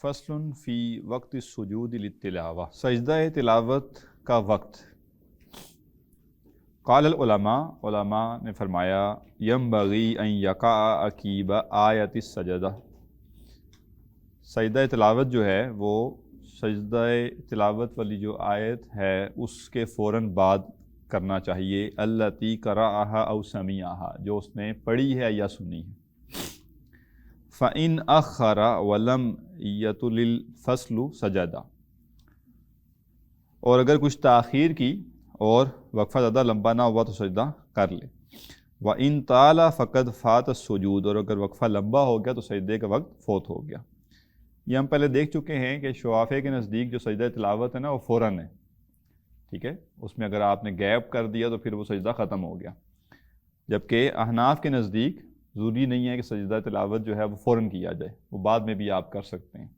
فصل فی وقت السجود للتلاوہ، سجدہ تلاوت کا وقت۔ قال العلماء، علماء نے فرمایا، ینبغی ان یقع عقیب آیت السجدہ، سجدہ تلاوت جو ہے وہ سجدہ تلاوت والی جو آیت ہے اس کے فوراً بعد کرنا چاہیے، التی قرأہا او سمعہا، جو اس نے پڑھی ہے یا سنی ہے۔ فَإِنْ أَخَّرَ وَلَمْ يَطُلِ الْفَصْلُ سَجَدَ، اور اگر کچھ تاخیر کی اور وقفہ زیادہ لمبا نہ ہوا تو سجدہ کر لے۔ وَإِنْ طَالَ فَقَدْ فَاتَ السُّجُودُ، اور اگر وقفہ لمبا ہو گیا تو سجدے کا وقت فوت ہو گیا۔ یہ ہم پہلے دیکھ چکے ہیں کہ شوافے کے نزدیک جو سجدہ تلاوت ہے نا وہ فوراً ہے، ٹھیک ہے، اس میں اگر آپ نے گیپ کر دیا تو پھر وہ سجدہ ختم ہو گیا، جبکہ احناف کے نزدیک ضروری نہیں ہے کہ سجدہ تلاوت جو ہے وہ فوراً کیا جائے، وہ بعد میں بھی آپ کر سکتے ہیں۔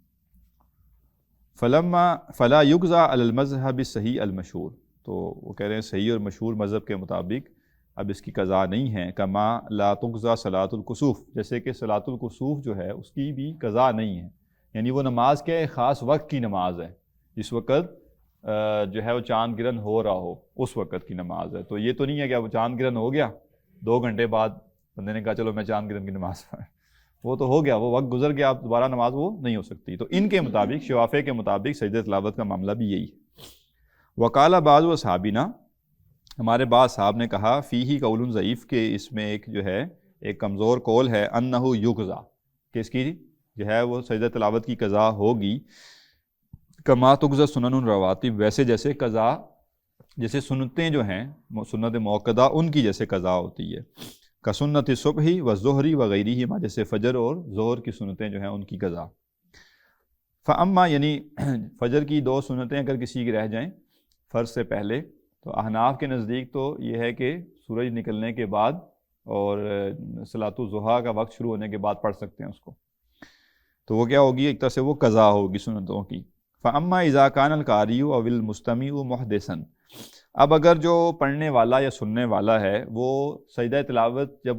فلا یجزا علی المذہب الصحیح المشہور، تو وہ کہہ رہے ہیں صحیح اور مشہور مذہب کے مطابق اب اس کی قضا نہیں ہے۔ کما لا تجزا صلاۃ الکسوف، جیسے کہ صلاۃ الکسوف جو ہے اس کی بھی قضا نہیں ہے، یعنی وہ نماز کے خاص وقت کی نماز ہے، جس وقت جو ہے وہ چاند گرہن ہو رہا ہو اس وقت کی نماز ہے۔ تو یہ تو نہیں ہے کہ اب چاند گرہن ہو گیا 2 گھنٹے بعد بندے نے کہا چلو میں چاند گرہن کی نماز پڑھ، وہ تو ہو گیا، وہ وقت گزر گیا، اب دوبارہ نماز وہ نہیں ہو سکتی۔ تو ان کے مطابق، شوافے کے مطابق سجدہ تلاوت کا معاملہ بھی یہی ہے۔ وقال بعض اصحابنا، ہمارے بعض صاحب نے کہا، فیہ قول ضعیف، کہ اس میں ایک جو ہے ایک کمزور قول ہے، انہ یقضا، کہ اس کی جو ہے وہ سجدہ تلاوت کی قضا ہوگی، کما تجزا سنن الرواتب، ویسے جیسے قضا، جیسے سنتیں جو ہیں سنت موقدہ ان کی جیسے قضا ہوتی ہے، کا سنت صبح و ظہری وغیرہما، جیسے فجر اور ظہر کی سنتیں جو ہیں ان کی قضا۔ فاما، یعنی فجر کی 2 سنتیں اگر کسی کی رہ جائیں فرض سے پہلے، تو احناف کے نزدیک تو یہ ہے کہ سورج نکلنے کے بعد اور صلاۃ الضحیٰ کا وقت شروع ہونے کے بعد پڑھ سکتے ہیں اس کو، تو وہ کیا ہوگی، ایک طرح سے وہ قضا ہوگی سنتوں کی۔ فاما اذا کان القاری او المستمع محدثا، اب اگر جو پڑھنے والا یا سننے والا ہے وہ سجدہ تلاوت جب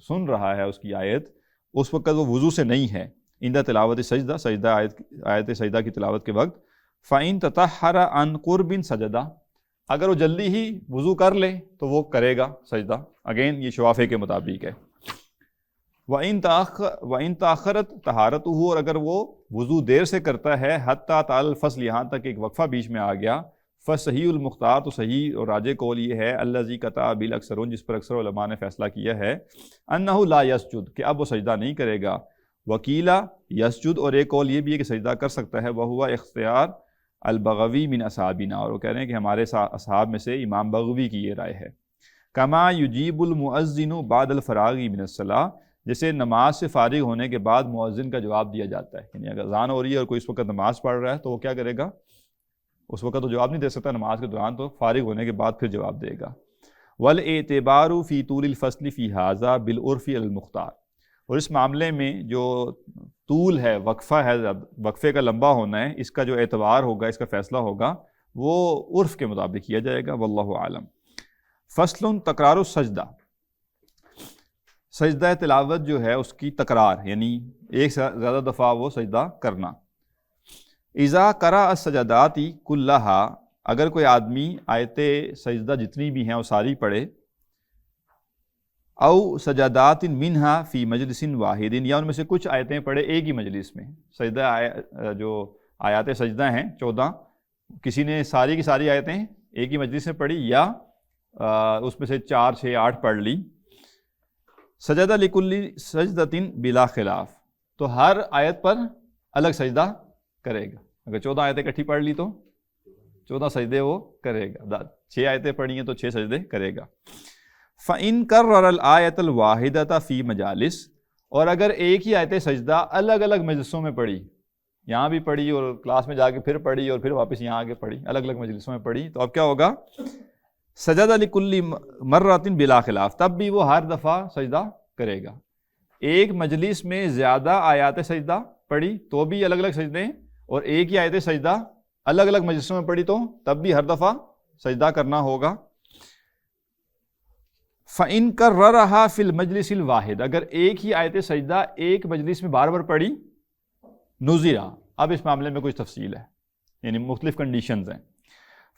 سن رہا ہے اس کی آیت، اس وقت وہ وضو سے نہیں ہے، عند تلاوت سجدہ، سجدہ آیت سجدہ کی تلاوت کے وقت، فَإِن تَطَهَّرَ عَن قُرْبٍ سَجَدَ، اگر وہ جلدی ہی وضو کر لے تو وہ کرے گا سجدہ، اگین یہ شوافے کے مطابق ہے۔ وَإِن تَأَخَّرَتْ طَهَارَتُهُ، اور اگر وہ وضو دیر سے کرتا ہے، حتیٰ طال الفصل، یہاں تک ایک وقفہ بیچ میں آ گیا، فصحیح المختار، تو صحیح اور راجح قول یہ ہے، الذی قطع به الاکثرون، جس پر اکثر علماء نے فیصلہ کیا ہے، انہ لا یسجد، کہ اب وہ سجدہ نہیں کرے گا۔ وکیلا یسجد، اور ایک قول یہ بھی ہے کہ سجدہ کر سکتا ہے، وہو اختیار البغوی من اصحابنا، اور وہ کہہ رہے ہیں کہ ہمارے اصحاب میں سے امام بغوی کی یہ رائے ہے۔ کما یجیب المؤذن بعد الفراغ من الصلاۃ، جیسے نماز سے فارغ ہونے کے بعد مؤذن کا جواب دیا جاتا ہے، یعنی اگر اذان ہو رہی ہے اور کوئی اس وقت نماز پڑھ رہا ہے تو وہ کیا کرے گا، اس وقت تو جواب نہیں دے سکتا نماز کے دوران، تو فارغ ہونے کے بعد پھر جواب دے گا۔ والاعتبار فی طول الفصل فی ھذا بالعرف المختار، اور اس معاملے میں جو طول ہے، وقفہ ہے، وقفے کا لمبا ہونا ہے، اس کا جو اعتبار ہوگا، اس کا فیصلہ ہوگا، وہ عرف کے مطابق کیا جائے گا، واللہ اعلم۔ فصل تکرار السجدہ، سجدہ تلاوت جو ہے اس کی تکرار، یعنی ایک سے زیادہ دفعہ وہ سجدہ کرنا۔ اذا قرأ السجدات کلہا، اگر کوئی آدمی آیت سجدہ جتنی بھی ہیں وہ ساری پڑھے، او سجدات منہا فی مجلس واحد، یا ان میں سے کچھ آیتیں پڑھے ایک ہی مجلس میں، سجدہ جو آیات سجدہ ہیں 14، کسی نے ساری کی ساری آیتیں ایک ہی مجلس میں پڑھی، یا اس میں سے 4 6 8 پڑھ لی، سجد لکل سجدۃ بلا خلاف، تو ہر آیت پر الگ سجدہ کرے گا، اگر 14 آیتیں اکٹھی پڑھ لی تو 14 سجدے وہ کرے گا، 6 آیتیں پڑھی ہیں تو 6 سجدے کرے گا۔ فَإِن كَرَّرَ الْآيَةَ الْوَاحِدَةَ فِي مَجَالِسٍ، اور اگر ایک ہی آیت سجدہ الگ الگ مجلسوں میں پڑھی، یہاں بھی پڑھی اور کلاس میں جا کے پھر پڑھی اور پھر واپس یہاں آ کے پڑھی، الگ الگ مجلسوں میں پڑھی، تو اب کیا ہوگا، سجد لکل مرۃ بلا خلاف، تب بھی وہ ہر دفعہ سجدہ کرے گا۔ ایک مجلس میں زیادہ آیات سجدہ پڑھی تو بھی الگ الگ سجدے، اور ایک ہی آیت سجدہ الگ الگ مجلسوں میں پڑھی تو تب بھی ہر دفعہ سجدہ کرنا ہوگا۔ فَإِن كَرَّرَهَا فِي الْمَجْلِسِ الْوَاحِدِ، اگر ایک ہی آیت سجدہ ایک مجلس میں بار بار پڑھی، نُزِرَ، اب اس معاملے میں کچھ تفصیل ہے، یعنی مختلف کنڈیشنز ہیں۔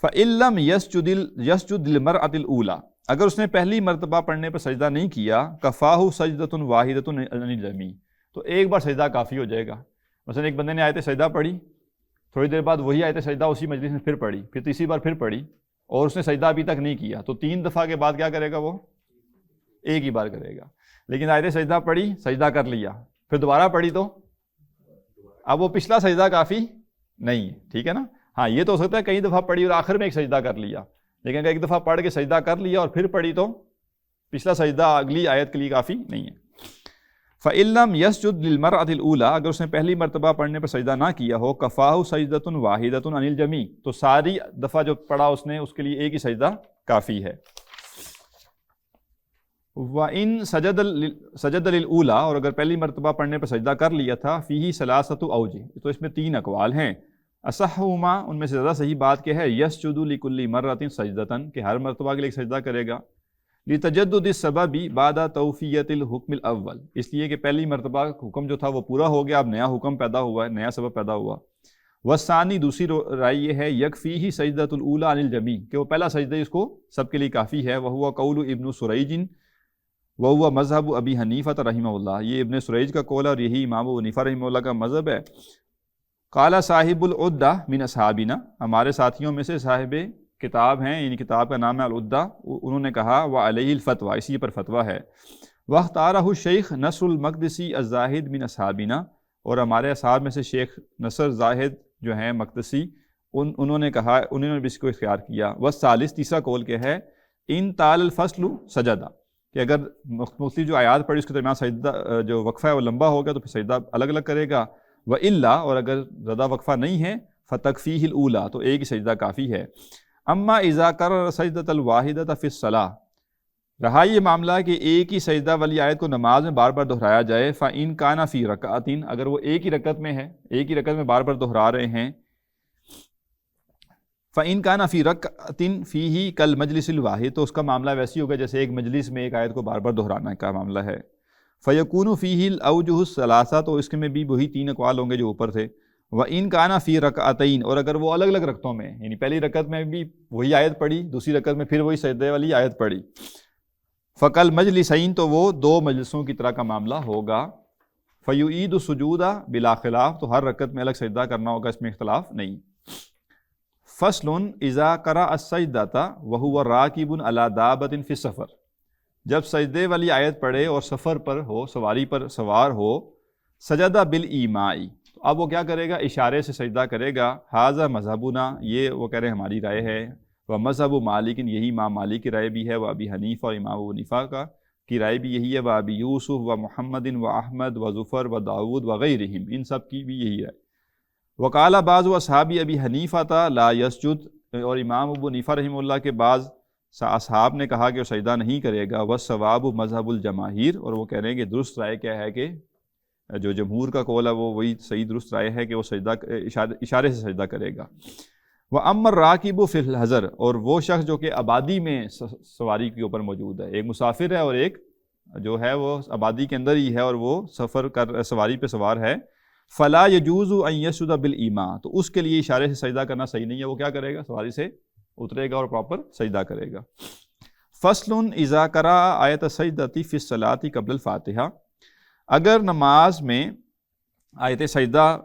فَإِن لَّمْ يَسْجُدْ لِلْمَرْأَةِ الْأُولَىٰ، اگر اس نے پہلی مرتبہ پڑھنے پر سجدہ نہیں کیا، کَفَاهُ سَجْدَةٌ وَاحِدَةٌ عَنِ الْجَمِيعِ، تو ایک بار سجدہ کافی ہو جائے گا۔ مثلا ایک بندے نے آیت سجدہ پڑھی، تھوڑی دیر بعد وہی آیت سجدہ اسی مجلس میں پھر پڑھی، پھر تیسری بار پھر پڑھی، اور اس نے سجدہ ابھی تک نہیں کیا، تو 3 دفعہ کے بعد کیا کرے گا؟ وہ ایک ہی بار کرے گا۔ لیکن آیت سجدہ پڑھی، سجدہ کر لیا، پھر دوبارہ پڑھی، تو اب وہ پچھلا سجدہ کافی نہیں ہے، ٹھیک ہے نا؟ ہاں یہ تو ہو سکتا ہے کئی دفعہ پڑھی اور آخر میں ایک سجدہ کر لیا، لیکن اگر ایک دفعہ پڑھ کے سجدہ کر لیا اور پھر پڑھی تو پچھلا سجدہ اگلی آیت کے لیے کافی نہیں ہے۔ فَإِن لَّمْ يَسْجُدْ لِلْمَرْأَةِ الْأُولَىٰ، اگر اس نے پہلی مرتبہ پڑھنے پر سجدہ نہ کیا ہو، كَفَاهُ سَجْدَةٌ وَاحِدَةٌ عَنِ الْجَمِيعِ، تو ساری دفعہ جو پڑھا اس نے اس کے لیے ایک ہی سجدہ کافی ہے۔ وَإِن سَجَدَ لِلْأُولَىٰ، اور اگر پہلی مرتبہ پڑھنے پر سجدہ کر لیا تھا، فِيهِ ثَلَاثَةُ أَوْجِهٍ، تو اس میں 3 اقوال ہیں۔ أَصَحُّهُمَا، ان میں سے زیادہ صحیح بات کیا ہے، يَسْجُدُ لِكُلِّ مَرَّةٍ سَجْدَةً، کہ ہر مرتبہ کے لیے ایک سجدہ کرے گا، لِتَجَدُّدِ السَّبَبِ بَعْدَ تَوْفِيَةِ الْحُكْمِ الْأَوَّلِ، اس لیے کہ پہلی مرتبہ حکم جو تھا وہ پورا ہو گیا، اب نیا حکم پیدا ہوا ہے، نیا سبب پیدا ہوا۔ والثانی، دوسری رائے یہ ہے، يَكْفِيهِ سَجْدَةُ الْأُولَىٰ عَنِ الْجَمِيعِ، کہ وہ پہلا سجدہ اس کو سب کے لیے کافی ہے۔ وَهُوَ قَوْلُ ابن سُرَيْجٍ وَهُوَ مَذْهَبُ أَبِي حَنِيفَةَ رَحِمَهُ اللَّهُ، یہ ابن سریج کا قول ہے اور یہی امام ابو حنیفہ رحمہ اللہ کا مذہب ہے۔ قال صاحب العدہ من اصحابنا، ہمارے ساتھیوں میں سے صاحب کتاب ہیں، یعنی کتاب کا نام ہے العدہ، انہوں نے کہا وعلیہ الفتویٰ، اسی پر فتویٰ ہے۔ واختارہ الشیخ نصر المقدسی الزاہد من اصحابنا، اور ہمارے اصحاب میں سے شیخ نصر زاہد جو ہیں مقدسی، انہوں نے کہا، انہوں نے بھی اس کو اختیار کیا۔ والثالث، تیسرا قول کیا ہے، ان طال الفصل سجدہ، کہ اگر مختلف جو آیات پڑھی اس کے درمیان سجدہ جو وقفہ ہے وہ لمبا ہوگا تو پھر سجدہ الگ الگ کرے گا۔ وَإِلَّا، اور اگر زیادہ وقفہ نہیں ہے، فَتَكْفِيهِ الْأُولَىٰ، تو ایک ہی سجدہ کافی ہے۔ اما اذا کرر سجدۃ الواحدۃ فی الصلاۃ، رہا یہ معاملہ کہ ایک ہی سجدہ والی آیت کو نماز میں بار بار دہرایا جائے، فإن کان فی رکعۃ، اگر وہ ایک ہی رکعت میں ہے، ایک ہی رکعت میں بار بار دہرا رہے ہیں، فإن کان فی رکعۃ فیہ کالمجلس الواحد، تو اس کا معاملہ ویسی ہوگا جیسے ایک مجلس میں ایک آیت کو بار بار دہرانے کا معاملہ ہے۔ فیکون فیہ الاوجہ الثلاثہ، تو اس کے میں بھی وہی 3 اقوال ہوں گے جو اوپر تھے۔ وَإِن كَانَ فِي رَكْعَتَيْن، اور اگر وہ الگ الگ رکعتوں میں، یعنی پہلی رکعت میں بھی وہی آیت پڑھی، دوسری رکعت میں پھر وہی سجدے والی آیت پڑھی، فَقَلْ مَجْلِسَيْن، تو وہ 2 مجلسوں کی طرح کا معاملہ ہوگا۔ فَيُعِيدُ السُّجُودَ بِلَا خِلَاف، تو ہر رکعت میں الگ سجدہ کرنا ہوگا، اس میں اختلاف نہیں۔ فَصْلٌ إِذَا قَرَأَ السَّجْدَةَ وَهُوَ رَاكِبٌ عَلَى دَابَّةٍ فِي السَّفَرِ، جب سجدے والی آیت پڑھے اور سفر پر ہو، سواری پر سوار ہو، سجدہ بالایماء، اب وہ کیا کرے گا؟ اشارے سے سجدہ کرے گا۔ ھذا مذہبنا، یہ وہ کہہ رہے ہیں ہماری رائے ہے۔ و مذہب مالک، یہی امام مالک کی رائے بھی ہے۔ و ابی حنیفہ، اور امام ابو حنیفہ کی رائے بھی یہی ہے۔ و ابی یوسف و محمد و احمد و ظفر و داود وغیرہم، ان سب کی بھی یہی رائے۔ وقال بعض اصحاب ابی حنیفہ لا یسجد، اور امام ابو حنیفہ رحمہ اللہ کے بعض اصحاب نے کہا کہ وہ سجدہ نہیں کرے گا۔ والصواب مذہب الجماہیر، اور وہ کہہ رہے ہیں کہ درست رائے کیا ہے کہ جو جمہور کا قول ہے وہ وہی صحیح درست رائے ہے کہ وہ سجدہ اشارے سے سجدہ کرے گا۔ وَأَمَّا الرَّاكِبُ فِي الْحَضَرِ، اور وہ شخص جو کہ آبادی میں سواری کے اوپر موجود ہے، ایک مسافر ہے اور ایک جو ہے وہ آبادی کے اندر ہی ہے اور وہ سواری پہ سوار ہے، فَلَا يَجُوزُ أَن يَسْجُدَ بِالْإِيمَاءِ، تو اس کے لیے اشارے سے سجدہ کرنا صحیح نہیں ہے، وہ کیا کرے گا؟ سواری سے اترے گا اور پراپر سجدہ کرے گا۔ فَصْلٌ إِذَا قَرَأَ آیَتَ السَّجْدَةِ فِي الصَّلَاةِ قبل الفاتحہ، اگر نماز میں آیت سجدہ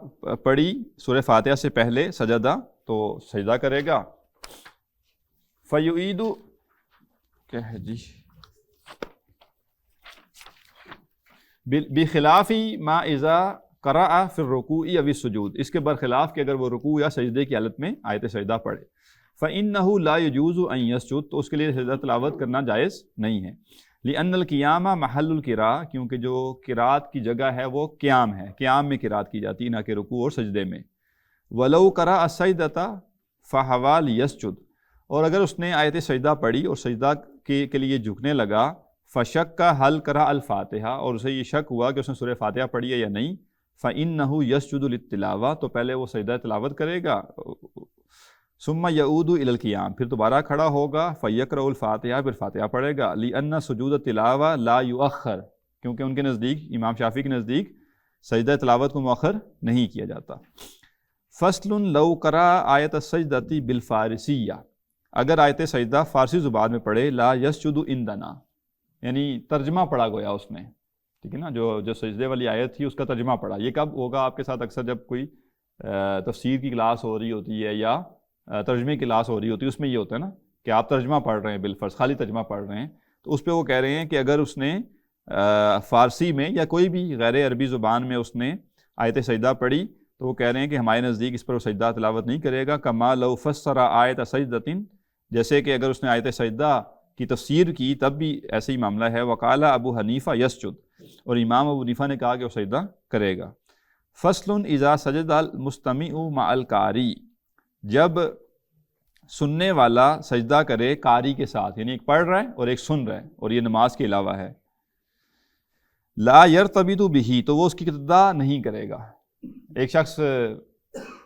پڑھی سورہ فاتحہ سے پہلے سجدہ، تو سجدہ کرے گا۔ فَيُعِيدُ، کیا ہے جی، بخلاف ما اذا قرأ فی الرکوع او السجود، اس کے برخلاف کہ اگر وہ رکوع یا سجدے کی حالت میں آیت سجدہ پڑھے، فإنه لا يجوز ان يسجد، تو اس کے لیے سجدہ تلاوت کرنا جائز نہیں ہے۔ لأن القیام محل القراء، کیونکہ جو قرات کی جگہ ہے وہ قیام ہے، قیام میں قرات کی جاتی ہے، نہ کہ رکوع اور سجدے میں۔ ولو قرأ السجدۃ فحوا لیسجد، اور اگر اس نے آیت سجدہ پڑھی اور سجدہ کے لیے جھکنے لگا، فشک هل قرأ الفاتحہ، اور اسے یہ شک ہوا کہ اس نے سورہ فاتحہ پڑھی ہے یا نہیں، فإنه يسجد للتلاوہ، تو پہلے وہ سجدہ تلاوت کرے گا، ثم یعود الی القیام، پھر دوبارہ کھڑا ہوگا، فیقرأ الفاتحہ، پھر فاتحہ پڑھے گا، لأن سجود التلاوہ لا یؤخر، کیونکہ ان کے نزدیک، امام شافعی کے نزدیک سجدہ تلاوت کو مؤخر نہیں کیا جاتا۔ فصل لو قرأ آیت السجدۃ بالفارسیہ، اگر آیت سجدہ فارسی زبان میں پڑھے، لا یسجد عندنا، یعنی ترجمہ پڑھا گویا اس نے، ٹھیک ہے نا، جو سجدے والی آیت تھی اس کا ترجمہ پڑھا. یہ کب ہوگا آپ کے ساتھ؟ اکثر جب کوئی تفسیر کی کلاس ہو رہی ہوتی ہے یا ترجمے کی کلاس ہو رہی ہوتی ہے، اس میں یہ ہوتا ہے نا کہ آپ ترجمہ پڑھ رہے ہیں، بالفرض خالی ترجمہ پڑھ رہے ہیں، تو اس پہ وہ کہہ رہے ہیں کہ اگر اس نے فارسی میں یا کوئی بھی غیر عربی زبان میں اس نے آیت سجدہ پڑھی تو وہ کہہ رہے ہیں کہ ہمارے نزدیک اس پر وہ سجدہ تلاوت نہیں کرے گا. کما لو فسر آیت سجدۃ، جیسے کہ اگر اس نے آیت سجدہ کی تفسیر کی تب بھی ایسے ہی معاملہ ہے. وقال ابو حنیفہ یسجد، اور امام ابو حنیفہ نے کہا کہ وہ سجدہ کرے گا. فصل اذا سجد المستمع مع القاری، جب سننے والا سجدہ کرے قاری کے ساتھ، یعنی ایک پڑھ رہا ہے اور ایک سن رہا ہے اور یہ نماز کے علاوہ ہے. لا یرتبط بہ، تو وہ اس کی اقتدا نہیں کرے گا. ایک شخص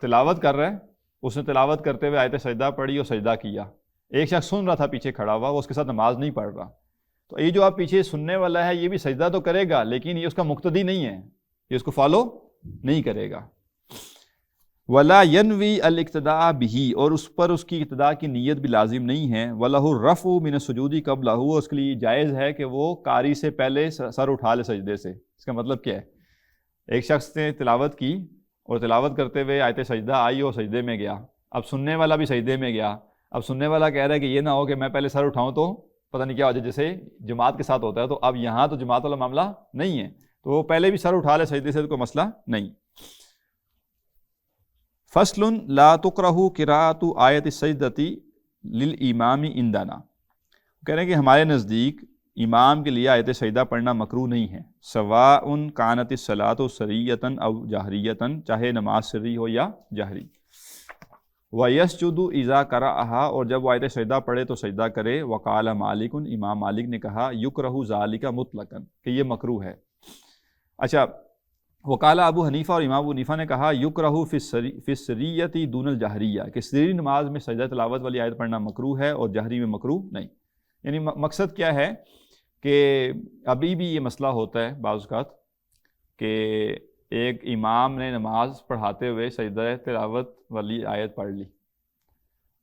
تلاوت کر رہا ہے، اس نے تلاوت کرتے ہوئے آیت سجدہ پڑھی اور سجدہ کیا. ایک شخص سن رہا تھا پیچھے کھڑا ہوا، وہ اس کے ساتھ نماز نہیں پڑھ رہا، تو یہ جو آپ پیچھے سننے والا ہے یہ بھی سجدہ تو کرے گا لیکن یہ اس کا مقتدی نہیں ہے، یہ اس کو فالو نہیں کرے گا. ولا ینوی الاقتداء بہ، اور اس پر اس کی اقتداء کی نیت بھی لازم نہیں ہے. وَلَهُ الرَّفْعُ مِنَ السُّجُودِ قَبْلَهُ، اس کے لیے جائز ہے کہ وہ قاری سے پہلے سر اٹھا لے سجدے سے. اس کا مطلب کیا ہے؟ ایک شخص نے تلاوت کی اور تلاوت کرتے ہوئے آیت سجدہ آئی اور سجدے میں گیا، اب سننے والا بھی سجدے میں گیا. اب سننے والا کہہ رہا ہے کہ یہ نہ ہو کہ میں پہلے سر اٹھاؤں تو پتہ نہیں کیا ہو جائے، جیسے جماعت کے ساتھ ہوتا ہے. تو اب یہاں تو جماعت والا معاملہ نہیں ہے، تو وہ پہلے بھی سر اٹھا لے سجدے سے، تو کوئی مسئلہ نہیں. فصل لا تکرہ قراءۃ آیت السجدۃ للامام عندنا، کہہ رہے ہیں کہ ہمارے نزدیک امام کے لیے آیت سجدہ پڑھنا مکروہ نہیں ہے. سواء کانت الصلاۃ سریۃ او جہریۃ، چاہے نماز سری ہو یا جہری. وَيَسْجُدُ إِذَا قَرَأَهَا، اور جب وہ آیت سجدہ پڑھے تو سجدہ کرے. وقال مالک، امام مالک نے کہا یکرہ ذالک مطلقاً، کہ یہ مکروہ ہے. اچھا، وقال ابو حنیفہ، اور امام ابو حنیفہ نے کہا یکرہ فی السریۃ دون الجہریہ، کہ سری نماز میں سجدہ تلاوت والی آیت پڑھنا مکروہ ہے اور جہری میں مکروہ نہیں. یعنی مقصد کیا ہے کہ ابھی بھی یہ مسئلہ ہوتا ہے بعض اوقات کہ ایک امام نے نماز پڑھاتے ہوئے سجدہ تلاوت والی آیت پڑھ لی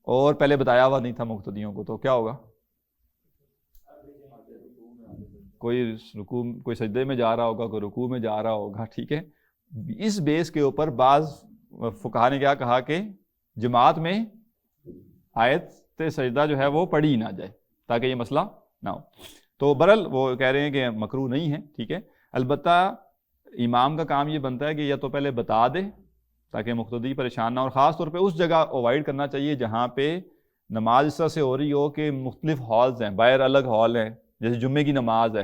اور پہلے بتایا ہوا نہیں تھا مقتدیوں کو، تو کیا ہوگا؟ کوئی سجدے میں جا رہا ہوگا، کوئی رکوع میں جا رہا ہوگا، ٹھیک ہے. اس بیس کے اوپر بعض فقہا نے کیا کہا کہ جماعت میں آیت سجدہ جو ہے وہ پڑھی نہ جائے تاکہ یہ مسئلہ نہ ہو. تو برحال وہ کہہ رہے ہیں کہ مکروہ نہیں ہے، ٹھیک ہے. البتہ امام کا کام یہ بنتا ہے کہ یا تو پہلے بتا دے تاکہ مقتدی پریشان نہ ہو، اور خاص طور پہ اس جگہ اوائڈ کرنا چاہیے جہاں پہ نماز اس طرح سے ہو رہی ہو کہ مختلف ہالز ہیں، باہر الگ ہال ہیں، جیسے جمعے کی نماز ہے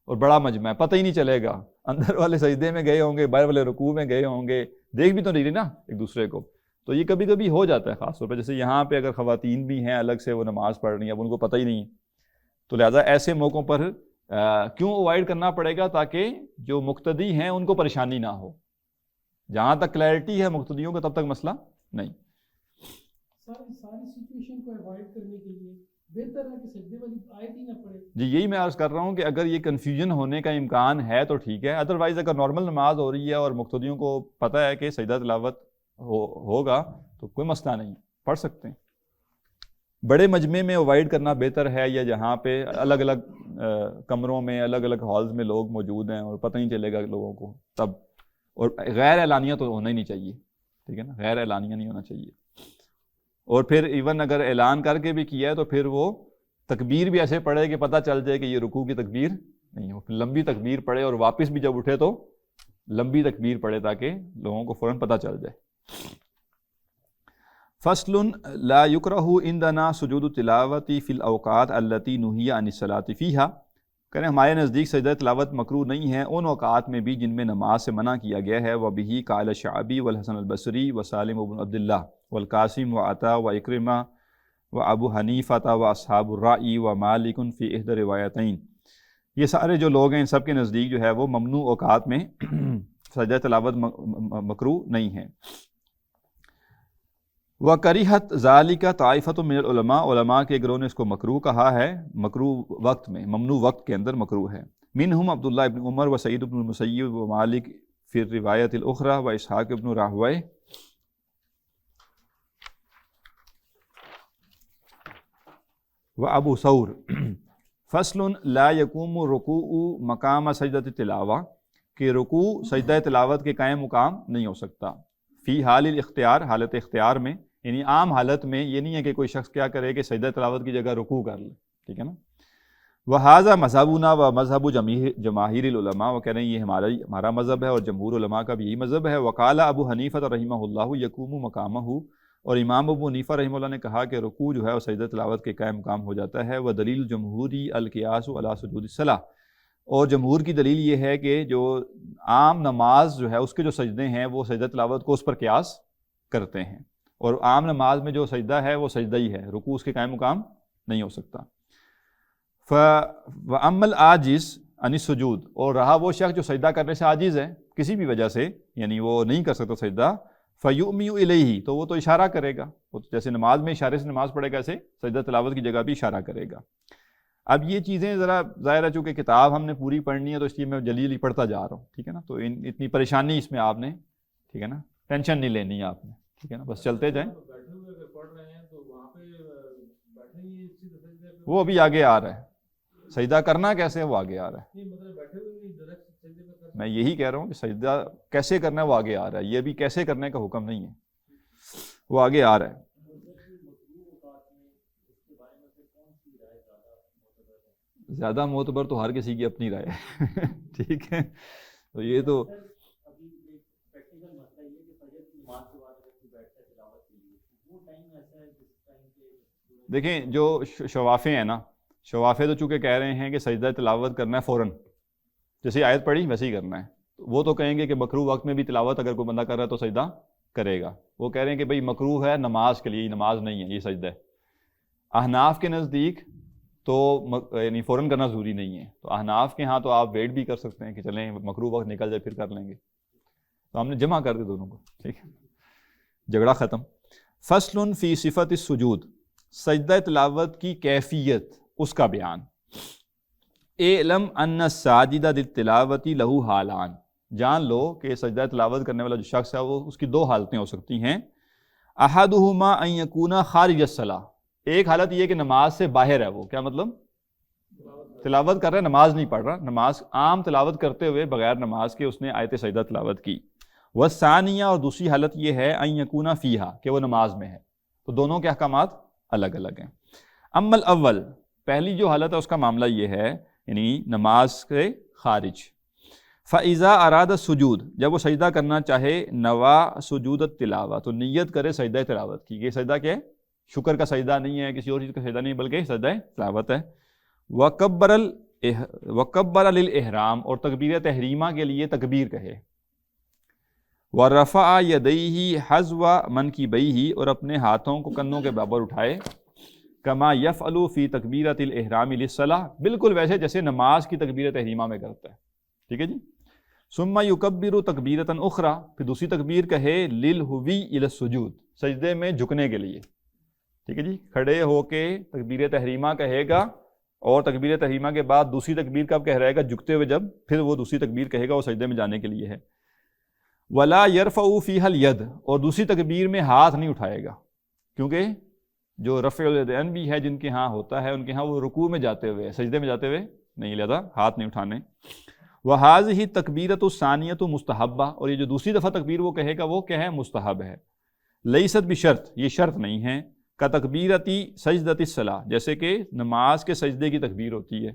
اور بڑا مجمع ہے، پتہ ہی نہیں چلے گا، اندر والے سجدے میں گئے ہوں گے، باہر والے رکوع میں گئے ہوں گے، دیکھ بھی تو نہیں رہی نا ایک دوسرے کو. تو یہ کبھی کبھی ہو جاتا ہے، خاص طور پہ جیسے یہاں پہ اگر خواتین بھی ہیں الگ سے وہ نماز پڑھ رہی ہیں، اب ان کو پتہ ہی نہیں ہے، تو لہٰذا ایسے موقعوں پر کیوں اوائڈ کرنا پڑے گا؟ تاکہ جو مقتدی ہیں ان کو پریشانی نہ ہو. جہاں تک کلیئرٹی ہے مقتدیوں کا تب تک مسئلہ نہیں. ساری سچویشن کو اوائڈ کرنے کے لیے بہتر ہے کہ سجدے والی آیت ہی نہ پڑھے. جی یہی میں عرض کر رہا ہوں کہ اگر یہ کنفیوژن ہونے کا امکان ہے تو ٹھیک ہے، ادروائز اگر نارمل نماز ہو رہی ہے اور مقتدیوں کو پتہ ہے کہ سجدہ تلاوت ہوگا تو کوئی مسئلہ نہیں، پڑھ سکتے ہیں. بڑے مجمع میں اوائڈ کرنا بہتر ہے، یا جہاں پہ الگ الگ کمروں میں الگ الگ ہالز میں لوگ موجود ہیں اور پتہ نہیں چلے گا لوگوں کو تب. اور غیر اعلانیہ تو ہونا ہی نہیں چاہیے، ٹھیک ہے نا، غیر اعلانیہ نہیں ہونا چاہیے. اور پھر ایون اگر اعلان کر کے بھی کیا ہے تو پھر وہ تکبیر بھی ایسے پڑھے کہ پتہ چل جائے کہ یہ رکوع کی تکبیر نہیں ہو، لمبی تکبیر پڑھے، اور واپس بھی جب اٹھے تو لمبی تکبیر پڑھے تاکہ لوگوں کو فوراً پتہ چل جائے. فصل لا یکرہ عندنا سجود التلاوت فی الاوقات التی نہی عن الصلاۃ فیہا، کہنے ہمارے نزدیک سجدہ تلاوت مکروہ نہیں ہے ان اوقات میں بھی جن میں نماز سے منع کیا گیا ہے. وبہ قال الشعبی والحسن البصری وسالم بن عبد اللہ والقاسم وعطا واکرمہ وابو حنیفہ واصحاب الرأی ومالک فی احدی روایتین. یہ سارے جو لوگ ہیں ان سب کے نزدیک جو ہے وہ ممنوع اوقات میں سجدہ تلاوت مکروہ نہیں ہے. وَكَرِهَتْ ذَلِكَ طَائِفَةٌ مِّنَ الْعُلَمَاء، علماء کے گروہ نے اس کو مکروہ کہا ہے، مکروہ وقت میں، ممنوع وقت کے اندر مکروہ ہے. منہم عبداللہ ابن عمر و سعید بن المسیب و مالک فی الروایت الاخری و اسحاق ابن راہویہ و ابو ثور فصل لا یقوم رکوع مقام سجدۃ تلاوہ، کہ رکوع سجدہ تلاوت کے قائم مقام نہیں ہو سکتا، فی حال الاختیار، حالت اختیار میں، یعنی عام حالت میں یہ نہیں ہے کہ کوئی شخص کیا کرے کہ سجدہ تلاوت کی جگہ رکوع کر لے، ٹھیک ہے نا. وہذا مذہبنا و مذہب جماہیر العلماء، وہ کہہ رہے ہیں یہ ہمارا مذہب ہے اور جمہور علماء کا بھی یہی مذہب ہے. وقال ابو حنیفہ رحمہ اللہ یقوم مقامہ، اور امام ابو حنیفہ رحمہ اللہ نے کہا کہ رکوع جو ہے وہ سجدہ تلاوت کے قائم مقام ہو جاتا ہے. ودلیل جمہوری القیاس علی سجود الصلاۃ، اور جمہور کی دلیل یہ ہے کہ جو عام نماز جو ہے اس کے جو سجدے ہیں وہ سجدہ تلاوت کو اس پر قیاس کرتے ہیں، اور عام نماز میں جو سجدہ ہے وہ سجدہ ہی ہے، رکوع اس کے قائم مقام نہیں ہو سکتا. وَأَمَّا الْعَاجِزُ عَنِ السُّجُودِ، اور رہا وہ شخص جو سجدہ کرنے سے عاجز ہے کسی بھی وجہ سے، یعنی وہ نہیں کر سکتا سجدہ، فَيُؤْمِئُ إِلَيْهِ، تو وہ تو اشارہ کرے گا، وہ جیسے نماز میں اشارے سے نماز پڑھے گا ایسے سجدہ تلاوت کی جگہ بھی اشارہ کرے گا. اب یہ چیزیں ذرا ظاہر ہے چونکہ کتاب ہم نے پوری پڑھنی ہے تو اس لیے میں جلدی جلدی پڑھتا جا رہا ہوں، ٹھیک ہے نا. تو اتنی پریشانی اس میں آپ نے، ٹھیک ہے نا، ٹینشن نہیں لینی ہے آپ نے، ٹھیک ہے نا، بس چلتے جائیں. وہ ابھی آگے آ رہا ہے، سجدہ کرنا کیسے ہے وہ آگے آ رہا ہے. میں یہی کہہ رہا ہوں کہ سجدہ کیسے کرنا ہے وہ آگے آ رہا ہے، یہ ابھی کیسے کرنے کا حکم نہیں ہے، وہ آگے آ رہا ہے. زیادہ معتبر تو ہر کسی کی اپنی رائے ہے ٹھیک ہے. تو یہ تو دیکھیں جو شوافے ہیں نا، شوافے تو چونکہ کہہ رہے ہیں کہ سجدہ تلاوت کرنا ہے فوراً، جیسے آیت پڑھی ویسے ہی کرنا ہے. وہ تو کہیں گے کہ مکروہ وقت میں بھی تلاوت اگر کوئی بندہ کر رہا ہے تو سجدہ کرے گا. وہ کہہ رہے ہیں کہ بھئی مکروہ ہے نماز کے لیے، یہ نماز نہیں ہے، یہ سجدہ ہے. احناف کے نزدیک تو یعنی فوراً کرنا ضروری نہیں ہے. تو احناف کے ہاں تو آپ ویٹ بھی کر سکتے ہیں کہ چلیں مکروہ وقت نکل جائے پھر کر لیں گے. تو ہم نے جمع کر دی دونوں کو، ٹھیک ہے، جھگڑا ختم. فصل فی صفت السجود، سجدہ تلاوت کی کیفیت، اس کا بیان. اعلم ان الساجد للتلاوت لہ حالان، جان لو کہ سجدہ تلاوت کرنے والا جو شخص ہے وہ اس کی دو حالتیں ہو سکتی ہیں. احدہما ان یکون خارج الصلاۃ، ایک حالت یہ کہ نماز سے باہر ہے، وہ کیا مطلب تلاوت کر رہا ہے، نماز نہیں پڑھ رہا، نماز عام تلاوت کرتے ہوئے بغیر نماز کے اس نے آیت سجدہ تلاوت کی. والثانیہ، اور دوسری حالت یہ ہے ان یکون فیہا، کہ وہ نماز میں ہے. تو دونوں کے احکامات الگ الگ ہیں. اما الاول، پہلی جو حالت ہے اس کا معاملہ یہ ہے، یعنی نماز کے خارج. فَإِذَا أَرَادَ السُّجُودَ، جب وہ سجدہ کرنا چاہے، نوا سجود التلاوہ، تو نیت کرے سجدہ تلاوت کی. یہ سجدہ کیا ہے؟ شکر کا سجدہ نہیں ہے، کسی اور چیز کا سجدہ نہیں، بلکہ سجدہ تلاوت ہے. وَكَبَّرَ لِلْإِحْرَامِ، اور تکبیر تحریمہ کے لیے تکبیر کہے. وَرَفَعَ يَدَيْهِ حَذْوَ مَنْكِبَيْهِ، اور اپنے ہاتھوں کو کندھوں کے برابر اٹھائے. کما یفعل فی تکبیرۃ الاحرام للصلاۃ، بالکل ویسے جیسے نماز کی تکبیر تحریمہ میں کرتا ہے، ٹھیک ہے جی. ثم یکبر تکبیرۃ اخری، پھر دوسری تکبیر کہے للہوی الی السجود، سجدے میں جھکنے کے لیے، ٹھیک ہے جی. کھڑے ہو کے تکبیر تحریمہ کہے گا، اور تکبیر تحریمہ کے بعد دوسری تکبیر کب کہہ رہے گا؟ جھکتے ہوئے جب پھر وہ دوسری تکبیر کہے گا، وہ سجدے میں جانے کے لیے ہے. ولا یرفع فیہا الید، اور دوسری تکبیر میں ہاتھ نہیں اٹھائے گا، کیونکہ جو رفع الیدین بھی ہے جن کے ہاں ہوتا ہے، ان کے ہاں وہ رکوع میں جاتے ہوئے، سجدے میں جاتے ہوئے نہیں، لہذا ہاتھ نہیں اٹھانے. وہذہ تکبیرۃ الثانیۃ مستحبہ، اور یہ جو دوسری دفعہ تکبیر وہ کہے گا وہ کیا ہے؟ مستحب ہے. لیست بشرط، یہ شرط نہیں ہے. کا تکبیرۃ سجدۃ الصلاۃ، جیسے کہ نماز کے سجدے کی تکبیر ہوتی ہے.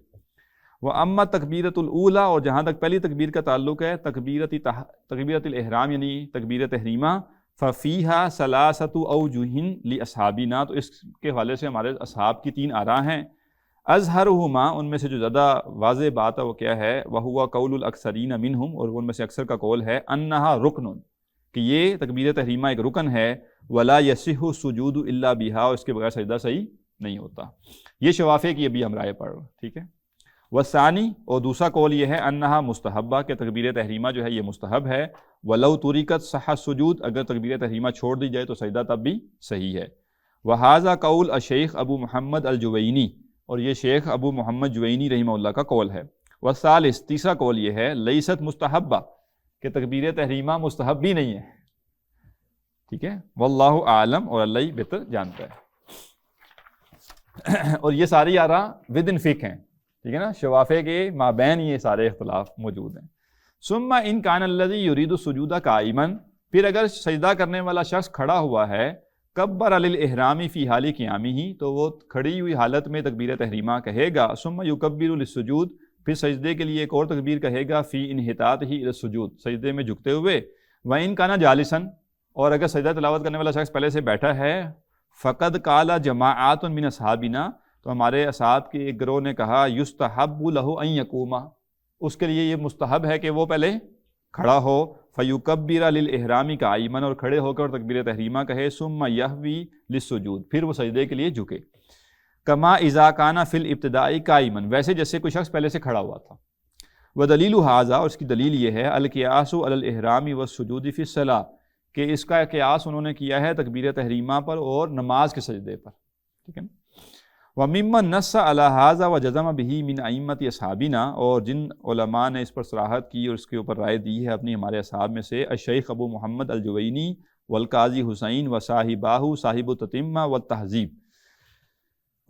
واما تکبیرۃ الاولی، اور جہاں تک پہلی تکبیر کا تعلق ہے، تکبیرۃ الاحرام یعنی تکبیر تحریمہ، ففیہا ثلاثۃ اوجہ لاصحابنا، تو اس کے حوالے سے ہمارے اصحاب کی تین آراء ہیں. اظہرہما، ان میں سے جو زیادہ واضح بات ہے وہ کیا ہے؟ وہو قول الاکثرین منہم، اور ان میں سے اکثر کا قول ہے، انہا رکن، کہ یہ تکبیر تحریمہ ایک رکن ہے. ولا یصح السجود الا بہا، اور اس کے بغیر سجدہ صحیح نہیں ہوتا. یہ شوافے کی ابھی ہم رائے پڑھ رہے ہیں، ٹھیک ہے. والثانی، اور دوسرا قول یہ ہے، انہا مستحبہ، کہ تکبیر تحریمہ جو ہے یہ مستحب ہے. ولو ترکت صح السجود، اگر تکبیر تحریمہ چھوڑ دی جائے تو سجدہ تب بھی صحیح ہے. وہذا قول الشیخ ابو محمد الجوینی، اور یہ شیخ ابو محمد جوینی رحمہ اللہ کا قول ہے. والثالث، تیسرا قول یہ ہے، لیست مستحبہ، کہ تکبیر تحریمہ مستحب بھی نہیں ہے، ٹھیک ہے. واللہ اعلم، اور اللہ ہی بہتر جانتا ہے. اور یہ ساری آراء ود ان فقہ ہیں، ٹھیک ہے نا، شوافے کے مابین یہ سارے اختلاف موجود ہیں۔ ثم ان کان الذی یرید السجود قائما، پھر اگر سجدہ کرنے والا شخص کھڑا ہوا ہے، کبر للاحرام فی حال قیامہ، تو وہ کھڑی ہوئی حالت میں تکبیر تحریمہ کہے گا، ثم یکبر للسجود، پھر سجدے کے لیے ایک اور تکبیر کہے گا، فی انحطاطہ الی السجود، سجدے میں جھکتے ہوئے، وَإِن كَانَ جَالِسًا، اور اگر سجدہ تلاوت کرنے والا شخص پہلے سے بیٹھا ہے، فقد قال جماعات من اصحابنا، تو ہمارے اصحاب کے ایک گروہ نے کہا، یستحب له ان یقوم، اس کے لیے یہ مستحب ہے کہ وہ پہلے کھڑا ہو، فیکبر للاحرام قائما، اور کھڑے ہو کر تکبیر تحریمہ کہے، ثم یهوی للسجود، پھر وہ سجدے کے لیے جھکے، کما اذا کان فی الابتداء قائما، ویسے جیسے کوئی شخص پہلے سے کھڑا ہوا تھا۔ ودلیل ھذا، اور اس کی دلیل یہ ہے، القیاس علی الاحرام والسجود فی الصلاۃ، کہ اس کا قیاس انہوں نے کیا ہے تکبیر تحریمہ پر اور نماز کے سجدے پر، ٹھیک ہے نا۔ وَمِمَّن نَصَّ عَلَى هَذَا وَجَزَمَ بِهِ مِنْ أَئِمَّةِ أَصْحَابِنَا، اور جن علماء نے اس پر صراحت کی اور اس کے اوپر رائے دی ہے اپنی ہمارے اصحاب میں سے، الشیخ ابو محمد الجوینی والقاضی حسین وصاحباہ صاحب التتمہ والتہذیب،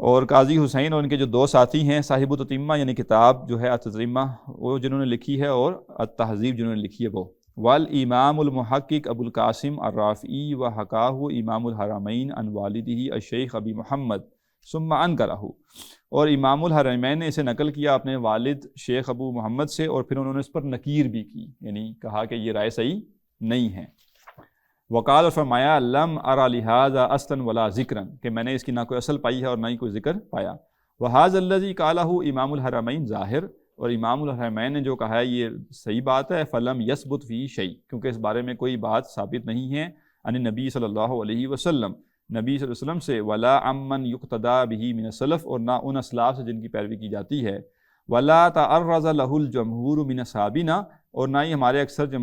اور قاضی حسین اور ان کے جو دو ساتھی ہیں، صاحب التتمہ یعنی کتاب جو ہے التتمہ وہ جنہوں نے لکھی ہے، اور التہذیب جنہوں نے لکھی ہے وہ، والامام المحقق ابو القاسم الرافعی وحکاہ امام الحرمین عن والدہ الشیخ ابی محمد ثم انکرہ، اور امام الحرمین نے اسے نقل کیا اپنے والد شیخ ابو محمد سے، اور پھر انہوں نے اس پر نکیر بھی کی، یعنی کہا کہ یہ رائے صحیح نہیں ہے۔ وقال، اور فرمایا، لم ارى لہذا اصلا ولا ذکرا، کہ میں نے اس کی نہ کوئی اصل پائی ہے اور نہ ہی کوئی ذکر پایا۔ وہذا الذی قالہ امام الحرمین ظاہر، اور امام الحرمین نے جو کہا ہے یہ صحیح بات ہے، فلم یثبت فی شیء، کیونکہ اس بارے میں کوئی بات ثابت نہیں ہے، عن نبی صلی اللہ علیہ وسلم، نبی صلی اللہ علیہ وسلم سے، ولا عمن یقتدی بہ من السلف، اور نہ ان اسلاف سے جن کی پیروی کی جاتی ہے، ولا تعرض له الجمہور من اصحابنا، اور نہ ہی ہمارے اکثر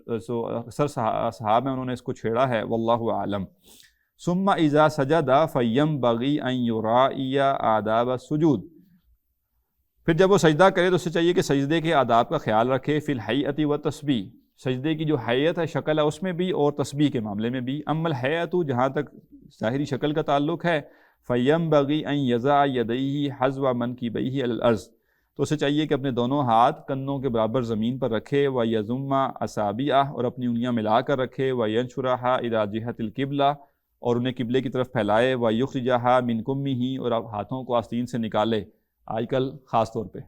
اصحاب ہیں انہوں نے اس کو چھیڑا ہے، واللہ اعلم۔ ثم اذا سجد فینبغی ان یراعی آداب السجود، پھر جب وہ سجدہ کرے تو اسے چاہیے کہ سجدے کے آداب کا خیال رکھے، فی الحیۃ والتسبیح، سجدے کی جو حیت ہے، شکل ہے، اس میں بھی، اور تسبیح کے معاملے میں بھی۔ اما الحیۃ، جہاں تک ظاہری شکل کا تعلق ہے، فینبغی ان یضع یدیہ حذو منکبیہ علی الارض، تو اسے چاہیے کہ اپنے دونوں ہاتھ کندھوں کے برابر زمین پر رکھے، وَيَضُمَّ أَصَابِعَهُ، اور اپنی انگلیاں ملا کر رکھے، وَيَنشُرَهَا إِلَى جِهَةِ الْقِبْلَةِ، اور انہیں قبلے کی طرف پھیلائے، وَيُخْرِجَهَا مِنْ كُمِّهِ، اور اب ہاتھوں کو آستین سے نکالے، آج کل خاص طور پہ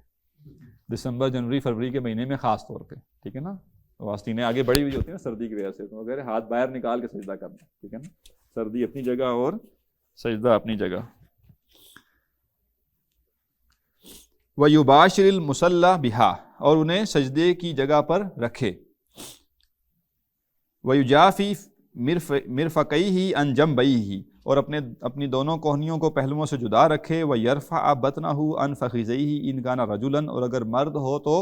دسمبر جنوری فروری کے مہینے میں خاص طور پہ، ٹھیک ہے نا، وہ آستینیں آگے بڑھی ہوئی ہوتی ہیں نا سردی کی وجہ سے، تو اگر ہاتھ باہر نکال کے سجدہ کرنا، ٹھیک ہے نا، سردی اپنی جگہ اور سجدہ اپنی جگہ۔ وَيُبَاشِرِ الْمُصَلَّى بِهَا، اور انہیں سجدے کی جگہ پر رکھے، وَيُجَافِي مِرْفَقَيْهِ عَنْ جَنْبَيْهِ، اور اپنی دونوں کوہنیوں کو پہلوؤں سے جدا رکھے، وَيَرْفَعَ بَطْنَهُ عَنْ فَخِذَيْهِ إِنْ كَانَ رَجُلًا، اور اگر مرد ہو تو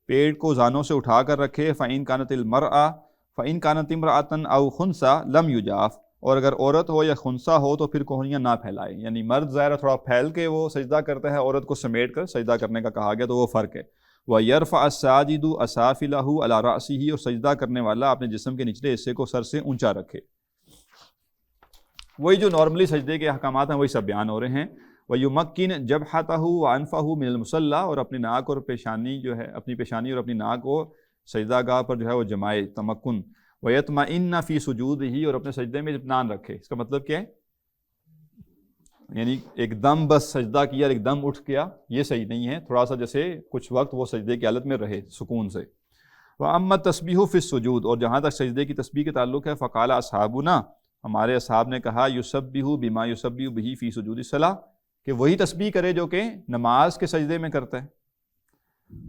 پیٹ کو زانوں سے اٹھا کر رکھے، فَإِنْ كَانَتِ امْرَأَةً أَوْ خُنْثَىٰ لَمْ يُجَافْ، اور اگر عورت ہو یا خنثیٰ ہو تو پھر کوہنیاں نہ پھیلائے، یعنی مرد ظاہر تھوڑا پھیل کے وہ سجدہ کرتا ہے، عورت کو سمیٹ کر سجدہ کرنے کا کہا گیا، تو وہ فرق ہے۔ وَيَرْفَعَ السَّاجِدُ أَسَافِلَهُ عَلَىٰ رَأْسِهِ، اور سجدہ کرنے والا اپنے جسم کے نچلے حصے کو سر سے اونچا رکھے۔ وہی جو نارملی سجدے کے احکامات ہیں وہی سب بیان ہو رہے ہیں۔ وَيُمَكِّنْ جَبْهَتَهُ وَأَنفَهُ مِنَ الْمُصَلَّى، اور اپنی ناک اور پیشانی جو ہے، اپنی پیشانی اور اپنی ناک کو سجدہ گاہ پر جو ہے وہ جمائے، تمکن۔ وَيَطْمَئِنَّ فِي سُجُودِهِ، اور اپنے سجدے میں اطمینان رکھے۔ اس کا مطلب کیا ہے؟ یعنی ایک دم بس سجدہ کیا اور ایک دم اٹھ گیا، یہ صحیح نہیں ہے، تھوڑا سا جیسے کچھ وقت وہ سجدے کی حالت میں رہے سکون سے۔ وَأَمَّا التَّسْبِيحُ فِي السُّجُودِ، اور جہاں تک سجدے کی تسبیح کے تعلق ہے، فَقَالَ أَصْحَابُنَا، ہمارے اصحاب نے کہا، يُسَبِّحُ بِمَا يُسَبِّحُ بِهِ فِي سُجُودِ الصَّلَاةِ، کہ وہی تسبیح کرے جو کہ نماز کے سجدے میں کرتا ہے۔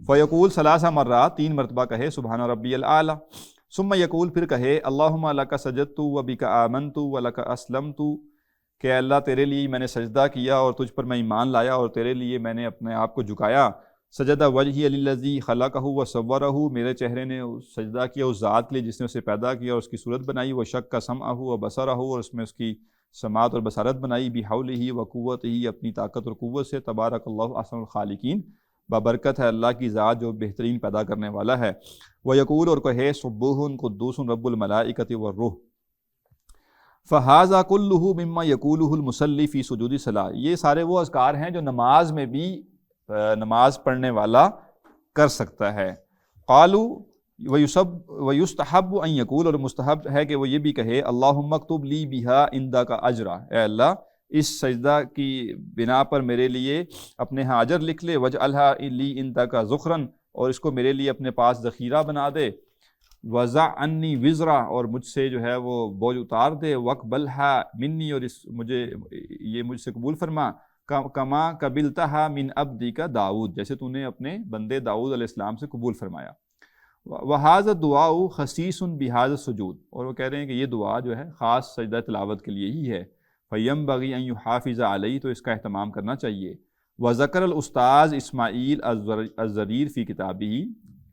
فَيَقُولُ 3 مرات، 3 مرتبہ کہے، سبحان ربی الاعلیٰ، ثم یقول، پھر کہے، اللہم لک سجدت وبک آمنت ولک اسلمت، کہ اللہ تیرے لیے میں نے سجدہ کیا اور تجھ پر میں ایمان لایا اور تیرے لیے میں نے اپنے آپ کو جھکایا۔ سجدہ وجہی للذی خلقہ وصورہ، میرے چہرے نے سجدہ کیا اس ذات کے لیے جس نے اسے پیدا کیا اور اس کی صورت بنائی، وشق سمعہ وبصرہ، اور اس میں اس کی سماعت اور بصارت بنائی، بحولہ وقوتہ، اپنی طاقت اور قوت سے، تبارک اللہ احسن الخالقین، بابرکت ہے اللہ کی ذات جو بہترین پیدا کرنے والا ہے۔ وَيَقُولُ، اور کہے، سبوح قدوس رب الملائکۃ والروح، فہذا کلہ مما یقولہ المصلی فی سجود الصلاۃ، یہ سارے وہ اذکار ہیں جو نماز میں بھی نماز پڑھنے والا کر سکتا ہے۔ قالوا ویستحب ان یقول، اور مستحب ہے کہ وہ یہ بھی کہے اللہم اکتب لی بہا عندک اجرا، اے اللہ اس سجدہ کی بنا پر میرے لیے اپنے ہاں اجر لکھ لے، وجعلھا لی عندک ذخرا، اور اس کو میرے لیے اپنے پاس ذخیرہ بنا دے، وضع عنی وزرا، اور مجھ سے جو ہے وہ بوجھ اتار دے، وقبلھا منی، اور یہ مجھ سے قبول فرما، کما قبلتھا من عبدک داؤد، جیسے تو نے اپنے بندے داؤد علیہ السلام سے قبول فرمایا۔ وہذا الدعاء خصیص بہذا السجود، اور وہ کہہ رہے ہیں کہ یہ دعا جو ہے خاص سجدہ تلاوت کے لیے ہی ہے، فینبغی ان یحافظ علیہ، تو اس کا اہتمام کرنا چاہیے۔ وذکر الاستاذ اسماعیل الزریر فی کتابہ،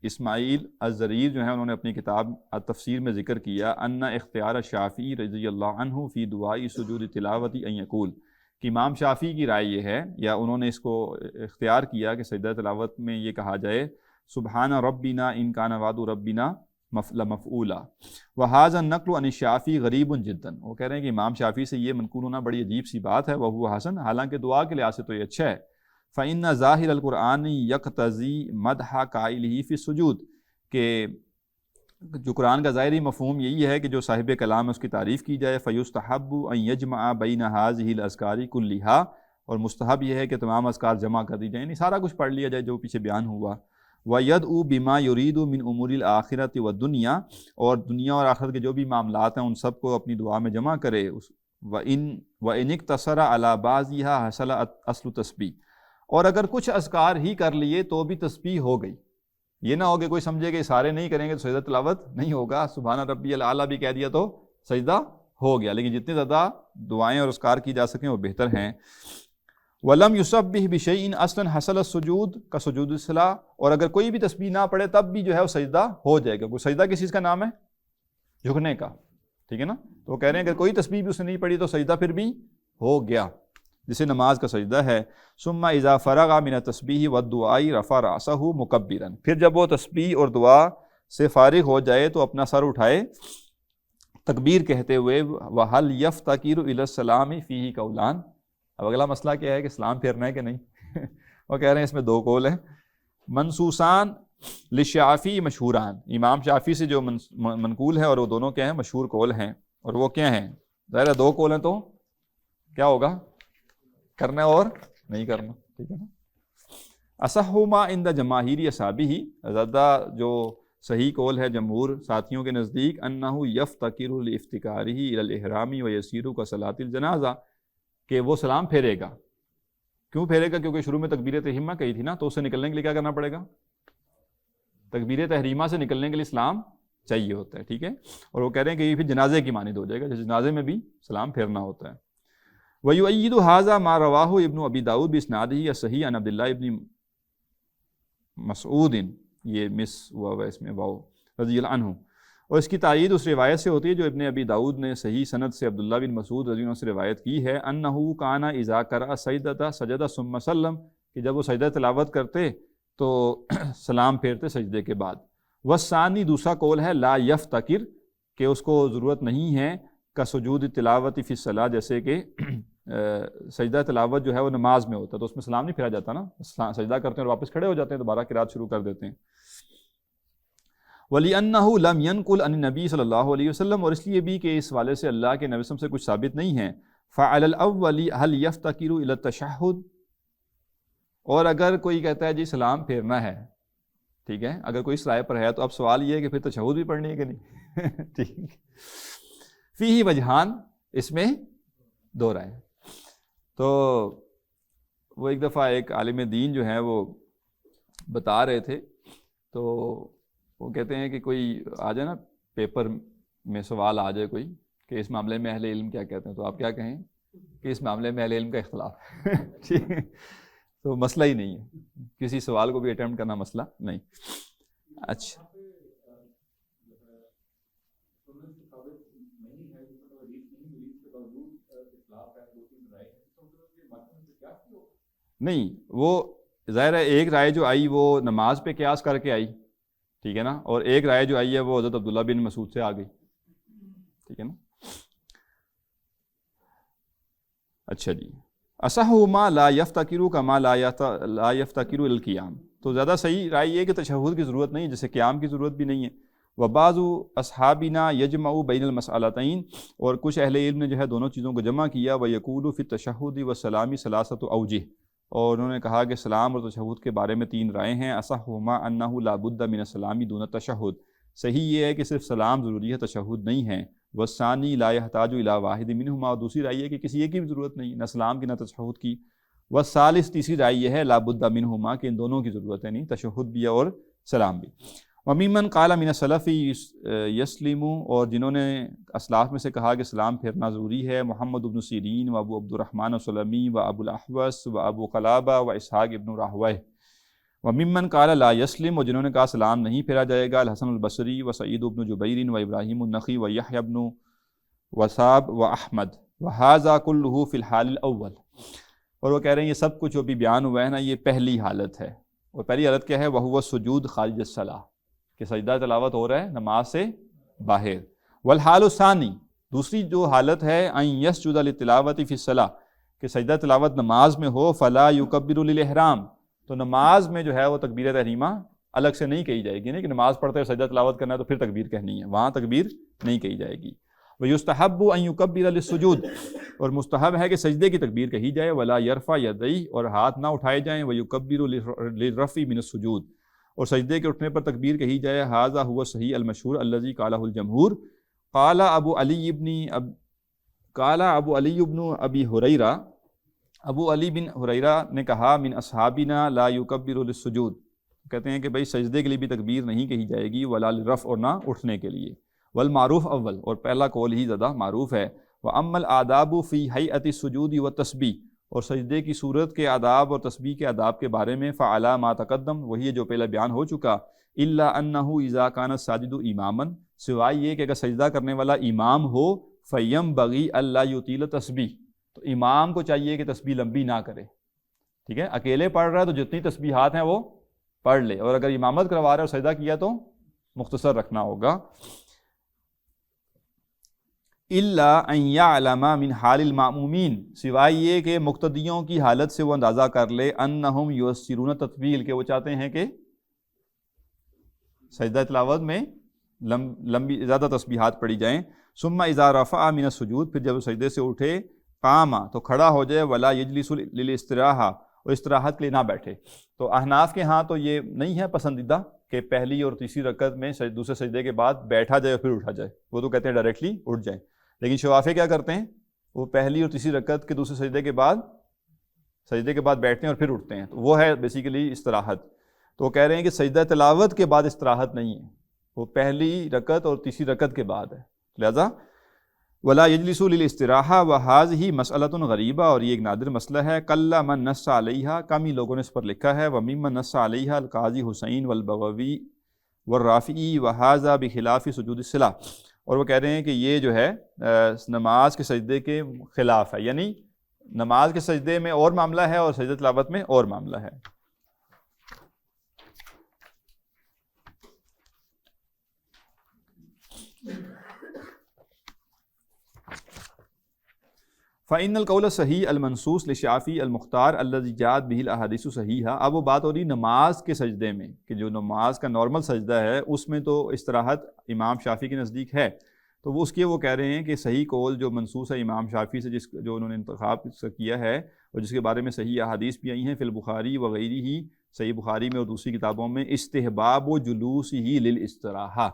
اسماعیل الزریر جو ہیں انہوں نے اپنی کتاب التفسیر میں ذکر کیا ان اختیار شافعی رضی اللہ عنہ فی دعاء سجود تلاوت ان یقول، کہ امام شافعی کی رائے یہ ہے، یا انہوں نے اس کو اختیار کیا کہ سجدہ تلاوت میں یہ کہا جائے سبحان ربنا ان کان وعد ربنا لمفعولا، وہذا النقل عن الشافعی غریب جدا، وہ کہہ رہے ہیں کہ امام شافعی سے یہ منقول ہونا بڑی عجیب سی بات ہے، وہو حسن، حالانکہ دعا کے لحاظ سے تو یہ اچھا ہے۔ فإن ظاہر القرآن یقتضی مدح قائلہ فی السجود، کہ جو قرآن کا ظاہری مفہوم یہی ہے کہ جو صاحب کلام ہے اس کی تعریف کی جائے، فیستحب ان یجمع بین ہذہ الاذکار کلھا، اور مستحب یہ ہے کہ تمام اذکار جمع کر دی جائیں، یعنی سارا کچھ پڑھ لیا جائے جو پیچھے بیان ہوا۔ وَيَدْعُو بِمَا يُرِيدُ مِنْ أُمُورِ الْآخِرَةِ وَالدُّنْيَا، اور دنیا اور آخرت کے جو بھی معاملات ہیں ان سب کو اپنی دعا میں جمع کرے۔ وَإِنِ اقْتَصَرَ عَلَى بَعْضِهَا حَصَلَ أَصْلُ التَّسْبِيح، اور اگر کچھ اذکار ہی کر لیے تو بھی تسبیح ہو گئی، یہ نہ ہو کہ کوئی سمجھے کہ سارے نہیں کریں گے تو سجدہ تلاوت نہیں ہوگا، سبحان ربی الاعلیٰ بھی کہہ دیا تو سجدہ ہو گیا، لیکن جتنے زیادہ دعائیں اور اذکار کی جا سکیں وہ بہتر ہیں۔ وَلَمْ يُسَبِّحْ بِشَيْءٍ أَصْلًا حَصَلَ السُّجُودُ كَسُجُودِ الصَّلَاةِ، اور اگر کوئی بھی تسبیح نہ پڑھے تب بھی جو ہے وہ سجدہ ہو جائے گا، کوئی سجدہ کس چیز کا نام ہے؟ جھکنے کا، ٹھیک ہے نا؟ تو وہ کہہ رہے ہیں اگر کوئی تسبیح بھی اس نے نہیں پڑھی تو سجدہ پھر بھی ہو گیا، جسے نماز کا سجدہ ہے۔ ثم اذا فرغ من التسبیح والدعاء رفع رأسه مکبرا، پھر جب وہ تسبیح اور دعا سے فارغ ہو جائے تو اپنا سر اٹھائے تکبیر کہتے ہوئے۔ وهل يفتقر الى السلام فيه قولان، اب اگلا مسئلہ کیا ہے کہ سلام پھیرنا ہے کہ نہیں وہ کہہ رہے ہیں اس میں دو قول ہیں، منصوصان للشافعی مشہوران، امام شافعی سے جو منقول ہے اور وہ دونوں کیا ہیں؟ مشہور قول ہیں، اور وہ کیا ہیں؟ ظاہر ہے دو قول ہیں تو کیا ہوگا؟ کرنا اور نہیں کرنا، ٹھیک ہے نا؟ اصح ما عند جماہیر اصحابہ، زیادہ جو صحیح قول ہے جمہور ساتھیوں کے نزدیک، انہ یفتقر لافتقارہ الی الاحرام ویسیر کصلاۃ الجنازہ، کہ وہ سلام پھیرے گا۔ کیوں پھیرے گا؟ کیونکہ شروع میں تکبیر تحریمہ کہی تھی نا، تو اس سے نکلنے کے لیے کیا کرنا پڑے گا؟ تکبیر تحریمہ سے نکلنے کے لیے سلام چاہیے ہوتا ہے، ٹھیک ہے؟ اور وہ کہہ رہے ہیں کہ یہ پھر جنازے کی مانند ہو جائے گا، جس جنازے میں بھی سلام پھیرنا ہوتا ہے۔ وَيُؤَيِّدُ هَذَا مَا رَوَاهُ ابن ابی داؤد بِإِسْنَادِهِ الصَّحِيحِ عن عبداللہ ابن مسعود، یہ مس ہوا ہوا اس میں واو، رضی اللہ عنہ، اور اس کی تائید اس روایت سے ہوتی ہے جو ابن ابی داؤد نے صحیح سند سے عبداللہ بن مسعود رضی اللہ عنہ سے روایت کی ہے، انہ کان اذا قرأ سجدۃ سجد ثم سلم، کہ جب وہ سجدہ تلاوت کرتے تو سلام پھیرتے سجدے کے بعد۔ والثانی، دوسرا قول ہے لا یفتقر، کہ اس کو ضرورت نہیں ہے، کا سجود تلاوت فی الصلاۃ، جیسے کہ سجدہ تلاوت جو ہے وہ نماز میں ہوتا ہے تو اس میں سلام نہیں پھیرا جاتا نا، سجدہ کرتے ہیں اور واپس کھڑے ہو جاتے ہیں، دوبارہ قرات شروع کر دیتے ہیں۔ وَلِأَنَّهُ لَمْ يَنْقُلْ عَنِ النَّبِيِّ صلی اللہ علیہ وسلم، اور اس لیے بھی کہ اس والے سے اللہ کے نبی صلی اللہ علیہ وسلم سے کچھ ثابت نہیں ہے۔ فَعَلَى الْأَوَّلِ هَلْ يَفْتَقِرُ إِلَى التَّشَهُّدِ، اور اگر کوئی کہتا ہے جی سلام پھیرنا ہے، ٹھیک ہے، اگر کوئی اس رائے پر ہے تو اب سوال یہ ہے کہ پھر تشہد بھی پڑھنی ہے کہ نہیں ٹھیک۔ فیہ وجہان، اس میں دو رائے۔ تو وہ ایک دفعہ ایک عالم دین جو ہے وہ بتا رہے تھے، تو وہ کہتے ہیں کہ کوئی آ جائے نا پیپر میں سوال آ جائے کوئی کہ اس معاملے میں اہل علم کیا کہتے ہیں، تو آپ کیا کہیں کہ اس معاملے میں اہل علم کا اختلاف ہے ٹھیک ہے، تو مسئلہ ہی نہیں ہے، کسی سوال کو بھی اٹیمپٹ کرنا مسئلہ نہیں۔ اچھا نہیں، وہ ظاہر ہے ایک رائے جو آئی وہ نماز پہ قیاس کر کے آئی، ٹھیک ہے نا، اور ایک رائے جو آئی ہے وہ حضرت عبداللہ بن مسعود سے آ گئی، ٹھیک ہے نا۔ اچھا جی، اصح ما لا یفتکر کما لا یفتکر القیام، تو زیادہ صحیح رائے یہ ہے کہ تشہد کی ضرورت نہیں جیسے قیام کی ضرورت بھی نہیں ہے. وبعض اصحابنا یجمع بین المسألتین، اور کچھ اہل علم نے جو ہے دونوں چیزوں کو جمع کیا. ویقول فی التشہد والسلام ثلاثۃ اوجہ، اور انہوں نے کہا کہ سلام اور تشہد کے بارے میں 3 رائے ہیں. اصحہما انہ لا بد من السلام دون التشہد، صحیح یہ ہے کہ صرف سلام ضروری ہے، تشہد نہیں ہے. والثانی لا يحتاج الى واحد منہما، اور دوسری رائے یہ کہ کسی ایک کی بھی ضرورت نہیں، نہ سلام کی نہ تشہد کی. والثالث تیسری رائے یہ ہے لا بد منہما، کہ ان دونوں کی ضرورت ہے، نہیں تشہد بھی اور سلام بھی. وممن قال من السلف یسلم، اور جنہوں نے اسلاف میں سے کہا کہ سلام پھیرنا ضروری ہے. محمد بن سیرین و ابو عبد الرحمن السلمی و ابو الاحوص و ابو قلابہ و اسحاق ابن راہویہ. وممن قال لا یسلم، اور جنہوں نے کہا سلام نہیں پھیرا جائے گا. الحسن البصری و سعید بن جبیر و ابراہیم النخعی و یحییٰ بن وثاب و احمد وہذا کلہ فی الحال الاول، اور وہ کہہ رہے ہیں یہ سب کچھ جو بھی بیان ہوا ہے نا یہ پہلی حالت ہے. اور پہلی حالت کیا ہے؟ وہو السجود خارج الصلاۃ، کہ سجدہ تلاوت ہو رہا ہے نماز سے باہر. والحال الثانی، دوسری جو حالت ہے ان یسجد للتلاوۃ فی الصلاۃ، کہ سجدہ تلاوت نماز میں ہو. فلا یکبر للاحرام، تو نماز میں جو ہے وہ تکبیر تحریمہ الگ سے نہیں کہی جائے گی، نہیں کہ نماز پڑھتے ہوئے سجدہ تلاوت کرنا ہے تو پھر تکبیر کہنی ہے، وہاں تکبیر نہیں کہی جائے گی. ویستحب ان یکبر للسجود، اور مستحب ہے کہ سجدے کی تکبیر کہی جائے. ولا یرفع یدیہ، اور ہاتھ نہ اٹھائے جائیں. ویکبر للرفع من السجود، اور سجدے کے اٹھنے پر تکبیر کہی جائے. ھذا هو الصحیح المشہور الذی قالہ الجمہور. قال ابو علی بن ابی ہریرہ، ابو علی بن ہریرہ نے کہا من اصحابنا لا یکبر للسجود، کہتے ہیں کہ بھائی سجدے کے لیے بھی تکبیر نہیں کہی جائے گی. ولا للرفع، اور نہ اٹھنے کے لیے. والمعروف اول، اور پہلا قول ہی زیادہ معروف ہے. واما الآداب فی ہیئۃ السجود والتسبیح، اور سجدے کی صورت کے آداب اور تسبیح کے آداب کے بارے میں فعلی ما تقدم، وہی ہے جو پہلے بیان ہو چکا. الا انہ اذا کان الساجد اماما، سوائے یہ کہ اگر سجدہ کرنے والا امام ہو. فینبغی الا یطیل تسبیح، تو امام کو چاہیے کہ تسبیح لمبی نہ کرے. ٹھیک ہے، اکیلے پڑھ رہا ہے تو جتنی تسبیحات ہیں وہ پڑھ لے، اور اگر امامت کروا رہا ہے اور سجدہ کیا تو مختصر رکھنا ہوگا. الا ان یعلم من حال المأمومین، سوائے یہ کہ مقتدیوں کی حالت سے وہ اندازہ کر لے. انہم یسرون تطویل، کہ وہ چاہتے ہیں کہ سجدہ تلاوت میں لمبی زیادہ تسبیحات پڑھی جائیں. ثم اذا رفع من السجود، پھر جب سجدے سے اٹھے. قام، تو کھڑا ہو جائے. ولا یجلس للاستراحہ، اور استراحت کے لیے نہ بیٹھے. تو احناف کے ہاں تو یہ نہیں ہے پسندیدہ کہ پہلی اور تیسری رکعت میں دوسرے سجدے کے بعد بیٹھا جائے اور پھر اٹھا جائے، وہ تو کہتے ہیں ڈائریکٹلی اٹھ جائیں. لیکن شوافی کیا کرتے ہیں؟ وہ پہلی اور تیسری رکعت کے دوسرے سجدے کے بعد بیٹھتے ہیں اور پھر اٹھتے ہیں، تو وہ ہے بیسیکلی استراحت. تو وہ کہہ رہے ہیں کہ سجدہ تلاوت کے بعد استراحت نہیں ہے، وہ پہلی رکعت اور تیسری رکعت کے بعد ہے. لہذا ولا یجلس للاستراحہ وہذہ مسئلۃ غریبہ، اور یہ ایک نادر مسئلہ ہے. قل من نص علیہا، کم ہی لوگوں نے اس پر لکھا ہے. وممن نص علیہا القاضی حسین والبغوی والرافعی وہذا بخلاف سجود الصلاۃ، اور وہ کہہ رہے ہیں کہ یہ جو ہے نماز کے سجدے کے خلاف ہے، یعنی نماز کے سجدے میں اور معاملہ ہے اور سجدہ تلاوت میں اور معاملہ ہے. فإن القول صحیح المنصوص لشافعی المختار الذی جاءت به الاحادیث صحیحہ. اب وہ بات ہو رہی نماز کے سجدے میں، کہ جو نماز کا نارمل سجدہ ہے اس میں تو استراحت امام شافعی کے نزدیک ہے. تو وہ اس کے وہ کہہ رہے ہیں کہ صحیح قول جو منصوص ہے امام شافعی سے، جو انہوں نے انتخاب کیا ہے اور جس کے بارے میں صحیح احادیث بھی آئی ہیں، فی البخاری وغیرہ، صحیح بخاری میں اور دوسری کتابوں میں، استحباب و جلوسہ للاستراحہ،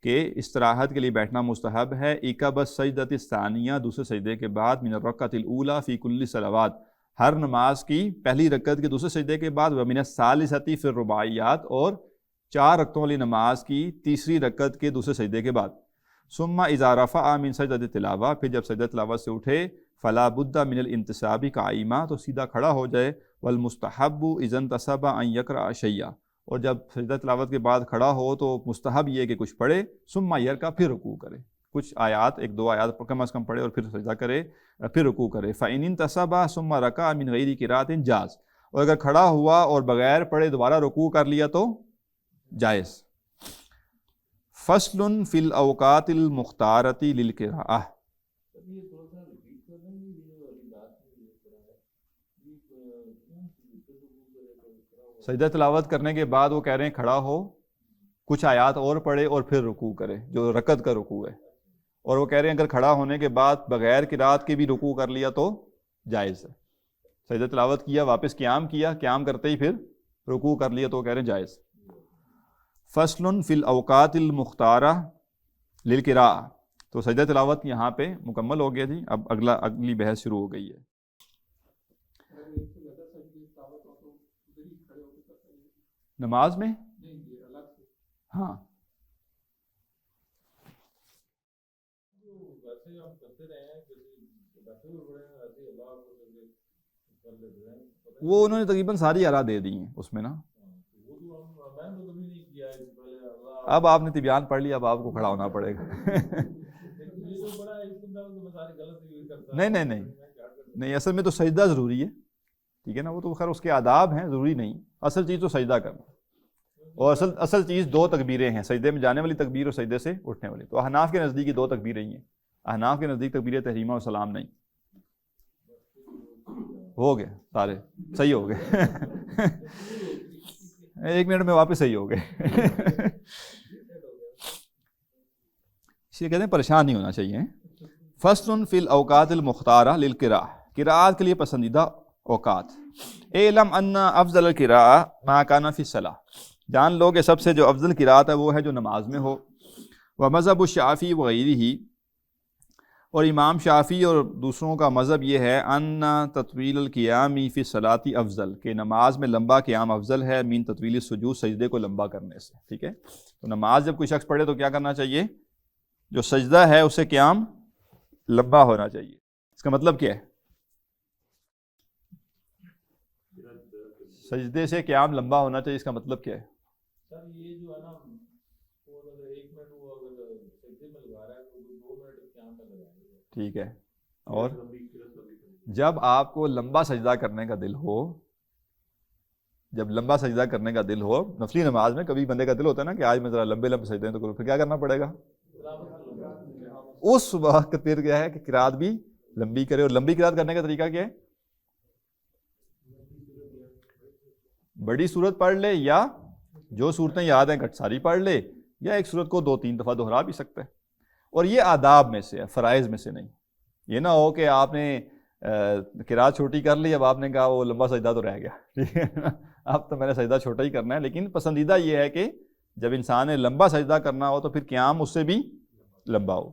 کہ استراحت کے لیے بیٹھنا مستحب ہے. عقب السجدۃ الثانیہ، دوسرے سجدے کے بعد. من الرکعۃ الاولی فی کل صلوات، ہر نماز کی پہلی رکعت کے دوسرے سجدے کے بعد. ومن الثالثۃ فی الرباعیات، اور 4 رکعتوں والی نماز کی تیسری رکعت کے دوسرے سجدے کے بعد. ثم اذا رفع من سجدۃ التلاوہ، پھر جب سجدہ تلاوت سے اٹھے. فلا بد من الانتصاب قائما، تو سیدھا کھڑا ہو جائے. والمستحب اذا انتصب ان یقرأ شیئا، اور جب سجدہ تلاوت کے بعد کھڑا ہو تو مستحب یہ کہ کچھ پڑھے. ثم یرکع، پھر رکوع کرے، کچھ آیات 1-2 آیات کم از کم پڑھے اور پھر سجدہ کرے، پھر رکوع کرے. فإن انتصب ثم رکع من غیر قراءۃ جاز، اور اگر کھڑا ہوا اور بغیر پڑھے دوبارہ رکوع کر لیا تو جائز. فصل فی الاوقات المختارۃ للقراءۃ. سجدہ تلاوت کرنے کے بعد وہ کہہ رہے ہیں کھڑا ہو، کچھ آیات اور پڑھے اور پھر رکوع کرے، جو رکعت کا رکوع ہے، اور وہ کہہ رہے ہیں اگر کھڑا ہونے کے بعد بغیر قرات کے بھی رکوع کر لیا تو جائز ہے۔ سجدہ تلاوت کیا، واپس قیام کیا، قیام کرتے ہی پھر رکوع کر لیا تو وہ کہہ رہے ہیں جائز۔ فصل فی الاوقات المختارہ للقراءۃ، تو سجدہ تلاوت یہاں پہ مکمل ہو گیا جی۔ اب اگلی بحث شروع ہو گئی ہے۔ نماز میں ہاں وہ انہوں نے تقریباً ساری اعلیٰ دے دی ہیں اس میں نا۔ اب آپ نے طبیان پڑھ لیا، اب آپ کو کھڑا ہونا پڑے گا۔ نہیں اصل میں تو سجدہ ضروری ہے، ٹھیک ہے نا، وہ تو خیر اس کے آداب ہیں، ضروری نہیں، اصل چیز تو سجدہ کرنا، اور اصل چیز دو تکبیریں ہیں، سجدے میں جانے والی تکبیر اور سجدے سے اٹھنے والی۔ تو احناف کے نزدیک یہ دو تکبیریں ہی ہیں، احناف کے نزدیک تکبیر تحریمہ اور سلام نہیں۔ ہو گئے سارے صحیح ہو گئے، ایک منٹ میں واپس صحیح ہو گئے۔ اس لیے کہتے ہیں پریشان نہیں ہونا چاہیے۔ فصل فی الاوقات المختارہ للقراءۃ، قراءت کے لیے پسندیدہ اوقات۔ اعلم ان افضل القراء ما کان فی الصلاۃ، جان لو کہ سب سے جو افضل قراءت ہے وہ ہے جو نماز میں ہو۔ ومذہب الشافعی وغیرہ، اور امام شافعی اور دوسروں کا مذہب یہ ہے ان تطویل القیام فی الصلاۃ افضل، کہ نماز میں لمبا قیام افضل ہے من تطویل السجود، سجدے کو لمبا کرنے سے، ٹھیک ہے۔ تو نماز جب کوئی شخص پڑھے تو کیا کرنا چاہیے؟ جو سجدہ ہے اسے قیام لمبا ہونا چاہیے۔ اس کا مطلب کیا ہے؟ سجدے سے قیام لمبا ہونا چاہیے، اس کا مطلب کیا ہے؟ سر یہ جو ہے نا، وہ اگر 1 منٹ وہ اگر سجدے میں لگا رہا ہے تو 2 منٹ قیام میں لگائے گا، ٹھیک ہے۔ اور جب آپ کو لمبا سجدہ کرنے کا دل ہو، جب لمبا سجدہ کرنے کا دل ہو، نفلی نماز میں کبھی بندے کا دل ہوتا ہے نا کہ آج میں ذرا لمبے لمبے سجدے تو کروں، پھر کیا کرنا پڑے گا؟ اس وقت پھر کیا ہے کہ قرات بھی لمبی کرے، اور لمبی قرات کرنے کا طریقہ کیا ہے؟ بڑی صورت پڑھ لے، یا جو صورتیں یاد ہیں ساری پڑھ لے، یا ایک صورت کو 2-3 دفعہ دہرا بھی سکتا ہے۔ اور یہ آداب میں سے ہے، فرائض میں سے نہیں۔ یہ نہ ہو کہ آپ نے قرات چھوٹی کر لی، اب آپ نے کہا وہ لمبا سجدہ تو رہ گیا، ٹھیک ہے نا، اب تو میں نے سجدہ چھوٹا ہی کرنا ہے۔ لیکن پسندیدہ یہ ہے کہ جب انسان نے لمبا سجدہ کرنا ہو تو پھر قیام اس سے بھی لمبا ہو۔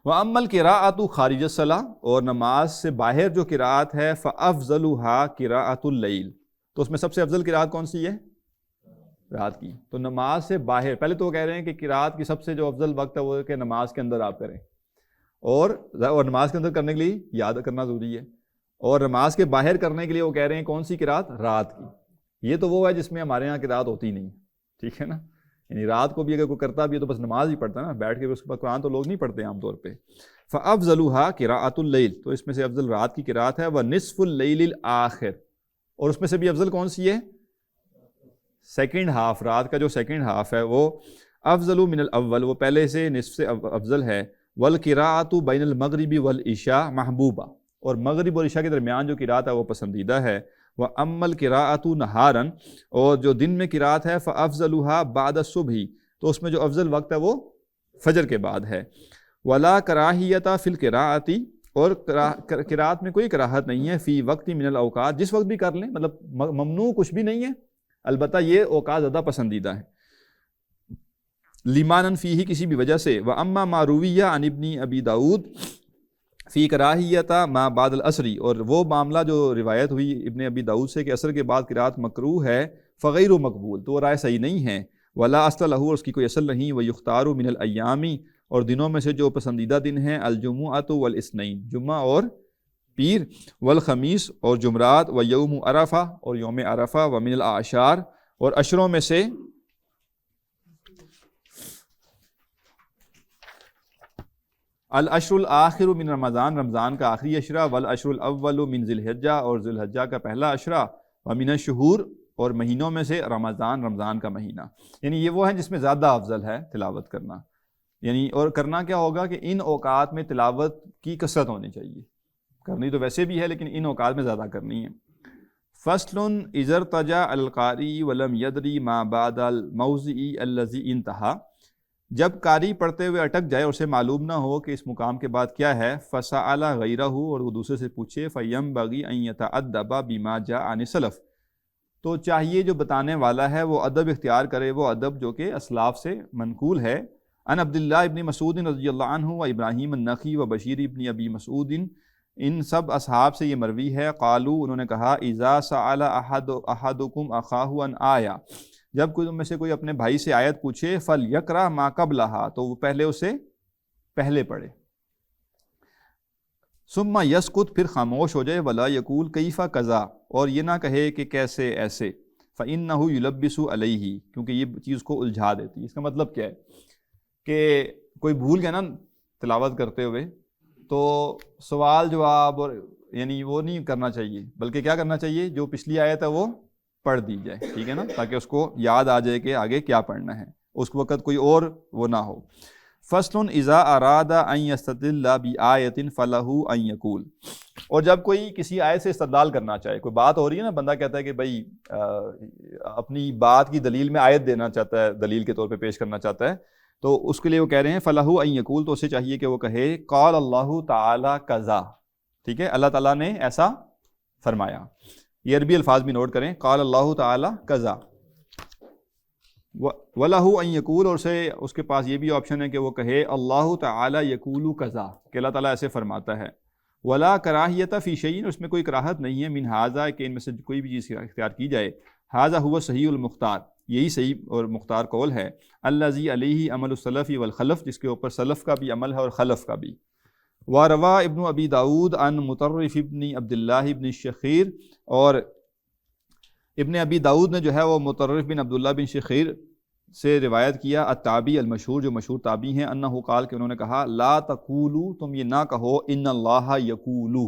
وَأَمَّا الْقِرَاءَةُ خارج الصَّلَاةِ، اور نماز سے باہر جو قراءت ہے فَأَفْضَلُهَا قِرَاءَةُ اللَّيْلِ، تو اس میں سب سے افضل قراءت کون سی ہے؟ رات کی۔ تو نماز سے باہر، پہلے تو وہ کہہ رہے ہیں کہ قراءت کی سب سے جو افضل وقت ہے وہ ہے کہ نماز کے اندر آپ کریں، اور نماز کے اندر کرنے کے لیے یاد کرنا ضروری ہے، اور نماز کے باہر کرنے کے لیے وہ کہہ رہے ہیں کون سی قراءت؟ رات کی۔ یہ تو وہ ہے جس میں ہمارے یہاں قراءت ہوتی نہیں، ٹھیک ہے نا، یعنی رات کو بھی اگر کوئی کرتا بھی ہے تو بس نماز ہی پڑھتا ہے نا، بیٹھ کے اس کے بعد قرآن تو لوگ نہیں پڑھتے عام طور پہ۔ فَأَفْضَلُهَا قِرَاءَةُ اللَّيْلِ، تو اس میں سے افضل رات کی قراءت ہے۔ وَنِصْفُ اللَّيْلِ الْآخِرِ، اور اس میں سے بھی افضل کون سی ہے؟ سیکنڈ ہاف، رات کا جو سیکنڈ ہاف ہے وہ افضل من الاول، وہ پہلے سے نصف سے افضل ہے۔ والقراءۃ بین المغرب والعشاء محبوبہ، اور مغرب اور عشاء کے درمیان جو قراءت ہے وہ پسندیدہ ہے۔ وَأَمَّا الْقِرَاءَةُ نَهَارًا، اور جو دن میں قراءت ہے فَأَفْضَلُهَا بَعْدَ الصُّبْحِ، تو اس میں جو افضل وقت ہے وہ فجر کے بعد ہے۔ وَلَا كَرَاهِيَّةَ فِي الْقِرَاءَةِ، اور قراءت میں کوئی کراہت نہیں ہے، فی وقت من الاوقات، جس وقت بھی کر لیں، مطلب ممنوع کچھ بھی نہیں ہے، البتہ یہ اوقات زیادہ پسندیدہ ہیں۔ لمانن فیہ، کسی بھی وجہ سے۔ وَأَمَّا مَا رُوِیَّ عَنْ ابْنِ أَبِي داؤد فی کراہیۃ ما بعد العصر، اور وہ معاملہ جو روایت ہوئی ابن ابی داؤد سے کہ عصر کے بعد قراءت مکروہ ہے، فغیر مقبول، تو وہ رائے صحیح نہیں ہے۔ ولا اصل لہ، اور اس کی کوئی اصل نہیں۔ ویختار من الایام، اور دنوں میں سے جو پسندیدہ دن ہیں الجمعۃ والاثنین، جمعہ اور پیر، والخمیس، اور جمعرات، ویوم عرفہ، اور یوم عرفہ، ومن الاعشار، اور عشروں میں سے العشر الاخر من رمضان، رمضان کا آخری عشرہ، والعشر الاول من ذی الحجہ، اور ذی الحجہ کا پہلا عشرہ، ومن الشہور، اور مہینوں میں سے رمضان، رمضان کا مہینہ۔ یعنی یہ وہ ہیں جس میں زیادہ افضل ہے تلاوت کرنا، یعنی اور کرنا کیا ہوگا کہ ان اوقات میں تلاوت کی کثرت ہونی چاہیے، کرنی تو ویسے بھی ہے لیکن ان اوقات میں زیادہ کرنی ہے۔ فصل اذا ارتجا القاری ولم یدری ما بعد الموضع الذی انتہا، جب قاری پڑھتے ہوئے اٹک جائے اور اسے معلوم نہ ہو کہ اس مقام کے بعد کیا ہے، فسأل غیرہ، اور وہ دوسرے سے پوچھے، فینبغی ان یتأدب بما جاء عن السلف، تو چاہیے جو بتانے والا ہے وہ ادب اختیار کرے، وہ ادب جو کہ اسلاف سے منقول ہے۔ ان عبداللہ ابن مسعود رضی اللہ عنہ و ابراہیم النخعی و بشیر ابن ابی مسعود، ان سب اصحاب سے یہ مروی ہے، قالو، انہوں نے کہا، اذا سأل احدکم اخاہ عن آیہ، جب کوئی تم میں سے کوئی اپنے بھائی سے آیت پوچھے، فلیقرأ ما قبلہا، تو وہ پہلے اسے پہلے پڑھے، ثم یسکت، پھر خاموش ہو جائے، ولا یقول کیف کذا، اور یہ نہ کہے کہ کیسے ایسے، فإنہ یلبس علیہ، کیونکہ یہ چیز کو الجھا دیتی ہے۔ اس کا مطلب کیا ہے کہ کوئی بھول گیا نا تلاوت کرتے ہوئے، تو سوال جواب اور یعنی وہ نہیں کرنا چاہیے، بلکہ کیا کرنا چاہیے، جو پچھلی آیت ہے وہ پڑھ دی جائے، ٹھیک ہے نا، تاکہ اس کو یاد آ جائے کہ آگے کیا پڑھنا ہے، اس وقت کوئی اور وہ نہ ہو۔ فصل اذا اراد ان یستدل بآیۃ فلہ ان یقول، اور جب کوئی کسی آیت سے استدلال کرنا چاہے، کوئی بات ہو رہی ہے نا، بندہ کہتا ہے کہ بھائی اپنی بات کی دلیل میں آیت دینا چاہتا ہے، دلیل کے طور پہ پیش کرنا چاہتا ہے، تو اس کے لیے وہ کہہ رہے ہیں فلہ ان یقول، تو اسے چاہیے کہ وہ کہے قال اللہ تعالی کذا، ٹھیک ہے، اللہ تعالیٰ نے ایسا فرمایا۔ یہ عربی الفاظ بھی نوٹ کریں، قال اللہ تعالی کذا، وَلَهُ أَن يَقُولُ، اور اس کے پاس یہ بھی آپشن ہے کہ وہ کہے اللہ تعالی یقول کذا، کہ اللہ تعالیٰ ایسے فرماتا ہے۔ وَلَا كَرَاهِيَةَ فِي شَيْءٍ، اس میں کوئی کراہت نہیں ہے، من ھذا، کہ ان میں سے کوئی بھی چیز اختیار کی جائے، ھذا هو صحیح المختار، یہی صحیح اور مختار قول ہے، الذی علیہ عمل السلف والخلف، جس کے اوپر سلف کا بھی عمل ہے اور خلف کا بھی۔ وَرَوَى ابن ابی داود عن مطرف ابن عبداللہ ابن الشخیر، اور ابن ابی داود نے جو ہے وہ مطرف بن عبداللہ بن شخیر سے روایت کیا، التابعی المشہور، جو مشہور تابعی ہیں، انہو قال، کہ انہوں نے کہا، لا تقولوا، تم یہ نہ کہو، ان اللہ یقولو،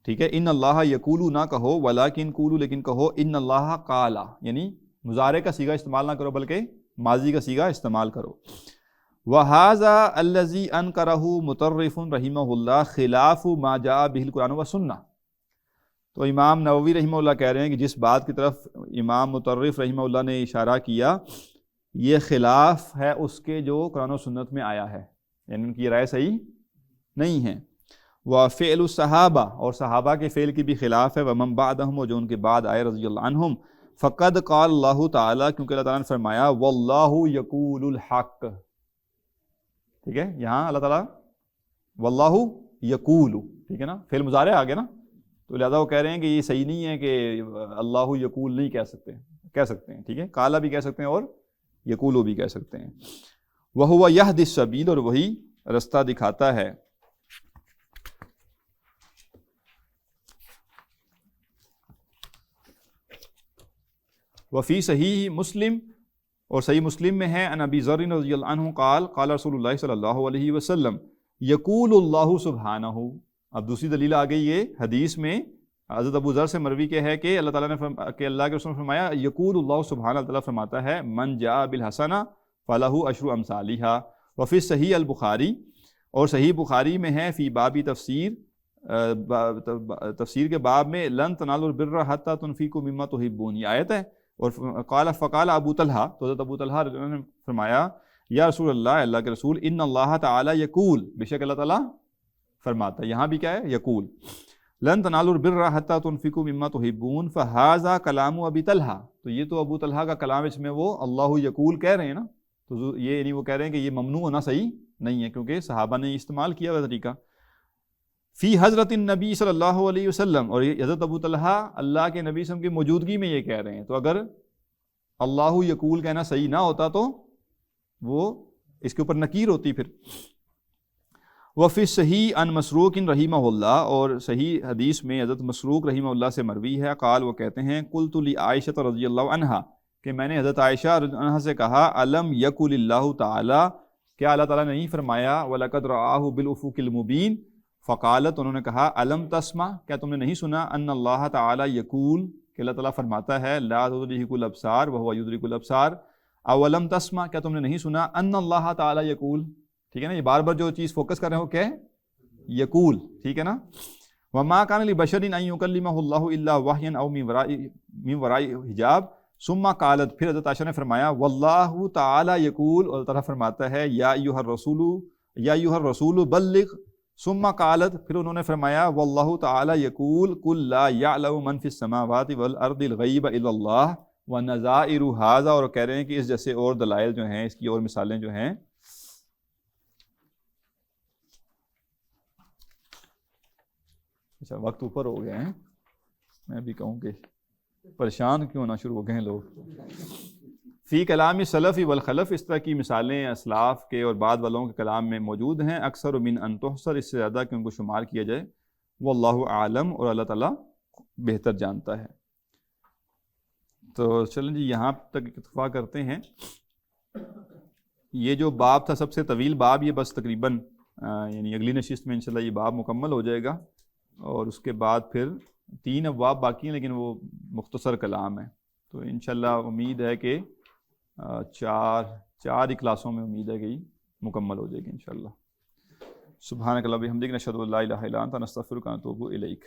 ٹھیک ہے، ان اللہ یقولو نہ کہو، ولیکن قولوا، لیکن کہو، ان اللہ قالا، یعنی مضارع کا صیغہ استعمال نہ کرو بلکہ ماضی کا صیغہ استعمال کرو۔ وَهَذَا الَّذِي أَنْكَرَهُ مُطَرِّفٌ رحمہ اللہ خلاف ما جاء به القرآن والسنہ، تو امام نووی رحمہ اللہ کہہ رہے ہیں کہ جس بات کی طرف امام مطرف رحمہ اللہ نے اشارہ کیا، یہ خلاف ہے اس کے جو قرآن و سنت میں آیا ہے، یعنی ان کی رائے صحیح نہیں ہے۔ وَفِعْلُ الصحابہ، اور صحابہ کے فعل کی بھی خلاف ہے، وَمَن بَعْدَهُمْ، اور جو ان کے بعد آئے رضی اللہ عنہم، فقد قال اللہ تعالیٰ، کیونکہ اللہ تعالیٰ نے فرمایا، وَاللَّهُ يَقُولُ الْحَقَّ، ٹھیک ہے، یہاں اللہ تعالیٰ واللہ یقول، ٹھیک ہے نا، فعل مضارع آ گیا نا، تو لہذا وہ کہہ رہے ہیں کہ یہ صحیح نہیں ہے کہ اللہ یقول نہیں کہہ سکتے ہیں، ٹھیک ہے، قالا بھی کہہ سکتے ہیں اور یقولو بھی کہہ سکتے ہیں۔ وَهُوَ يَهْدِي السَّبِيلَ، اور وہی رستہ دکھاتا ہے۔ وفی صحیح مسلم، اور صحیح مسلم میں ہے، ان ابی ذر رضی اللہ عنہ قال، قال رسول اللہ صلی اللہ علیہ وسلم، یقول اللہ سبحانہ، اب دوسری دلیل آ گئی یہ حدیث میں، حضرت ابو ذر سے مروی کے ہے کہ اللہ تعالیٰ نے کہ اللہ کے رسول نے فرمایا، یقول اللہ سبحانہ، اللہ تعالیٰ فرماتا ہے، من جاء بالحسنہ فلہ عشر امثالہا۔ وفی صحیح البخاری، اور صحیح بخاری میں ہے، فی بابی تفسیر، تفسیر کے باب میں، لن تنالوا البر حتی تنفقوا مما تحبون، یہ آیت ہے، اور فقال ابو طلحہ، تو حضرت ابو طلحہ نے فرمایا، یا رسول اللہ، اللہ کے رسول، ان اللہ تعالی یقول، بے شک اللہ تعالیٰ فرماتا ہے، یہاں بھی کیا ہے، یقول، لن تنالوا البر حتی تنفقوا مما تحبون، فہذا کلام ابی طلحہ، تو یہ تو ابو طلحہ کا کلام، اس میں وہ اللہ یقول کہہ رہے ہیں نا، تو یہ نہیں، وہ کہہ رہے ہیں کہ یہ ممنوع ہونا صحیح نہیں ہے، کیونکہ صحابہ نے استعمال کیا ہوا طریقہ۔ فی حضرت النبی صلی اللہ علیہ وسلم، اور یہ حضرت ابو طلحہ اللہ کے نبی صلی اللہ علیہ وسلم کی موجودگی میں یہ کہہ رہے ہیں، تو اگر اللہ یقول کہنا صحیح نہ ہوتا تو وہ اس کے اوپر نکیر ہوتی پھر۔ وفی صحیح ان مسروق رحمہ اللہ، اور صحیح حدیث میں حضرت مسروق رحمہ اللہ سے مروی ہے، قال، وہ کہتے ہیں، قلت لعائشہ رضی اللہ عنہا، کہ میں نے حضرت عائشہ رضی اللہ عنہ سے کہا، الم یقل اللہ تعالی، کیا اللہ تعالیٰ نے نہیں فرمایا، وَلَقَدْ رَآهُ بِالْأُفُقِ الْمُبِينِ، فقالت، انہوں نے کہا، الم تسمع، کیا تم نے نہیں سنا، ان اللہ تعالی یقول، کہ اللہ تعالیٰ فرماتا ہے، لا تدرکہ الابصار وہو یدرک الابصار، اولم تسمع، کیا تم نے نہیں سنا، ان اللہ تعالی یقول، ٹھیک ہے نا، یہ بار بار جو چیز فوکس کر رہے ہو کیا ہے، یقول، ٹھیک ہے نا. وما کان لبشر ان یکلمہ اللہ الا وحیا او من وراء حجاب ثم قالت، پھر حضرت عائشہ نے فرمایا واللہ تعالی یقول، اور اللہ تعالیٰ فرماتا ہے یا ایھا الرسول بلغ، ثم قالت، پھر انہوں نے فرمایا واللہ تعالی یقول قل لا یعلم من فی السماوات والارض الغیب الا اللہ ونظائر ھذا، اور کہہ رہے ہیں کہ اس جیسے اور دلائل جو ہیں، اس کی اور مثالیں جو ہیں. اچھا وقت اوپر ہو گئے ہیں، میں بھی کہوں کہ پریشان کیوں ہونا شروع ہو گئے ہیں لوگ. فی کلام سلف والخلف، اس طرح کی مثالیں اسلاف کے اور بعد والوں کے کلام میں موجود ہیں. اکثر من ان تحصر، اس سے زیادہ کہ ان کو شمار کیا جائے. واللہ عالم، اور اللہ تعالیٰ بہتر جانتا ہے. تو چلیں جی یہاں تک اکتفا کرتے ہیں. یہ جو باب تھا سب سے طویل باب، یہ بس تقریباً یعنی اگلی نشست میں انشاءاللہ یہ باب مکمل ہو جائے گا، اور اس کے بعد پھر 3 ابواب باقی ہیں لیکن وہ مختصر کلام ہے. تو انشاءاللہ امید ہے کہ 4 ہی کلاسوں میں امید ہے کہ یہ مکمل ہو جائے گی انشاءاللہ. سبحانک اللہم وبحمدک، نشہد ان لا الہ الا انت، نستغفرک ونتوب الیک.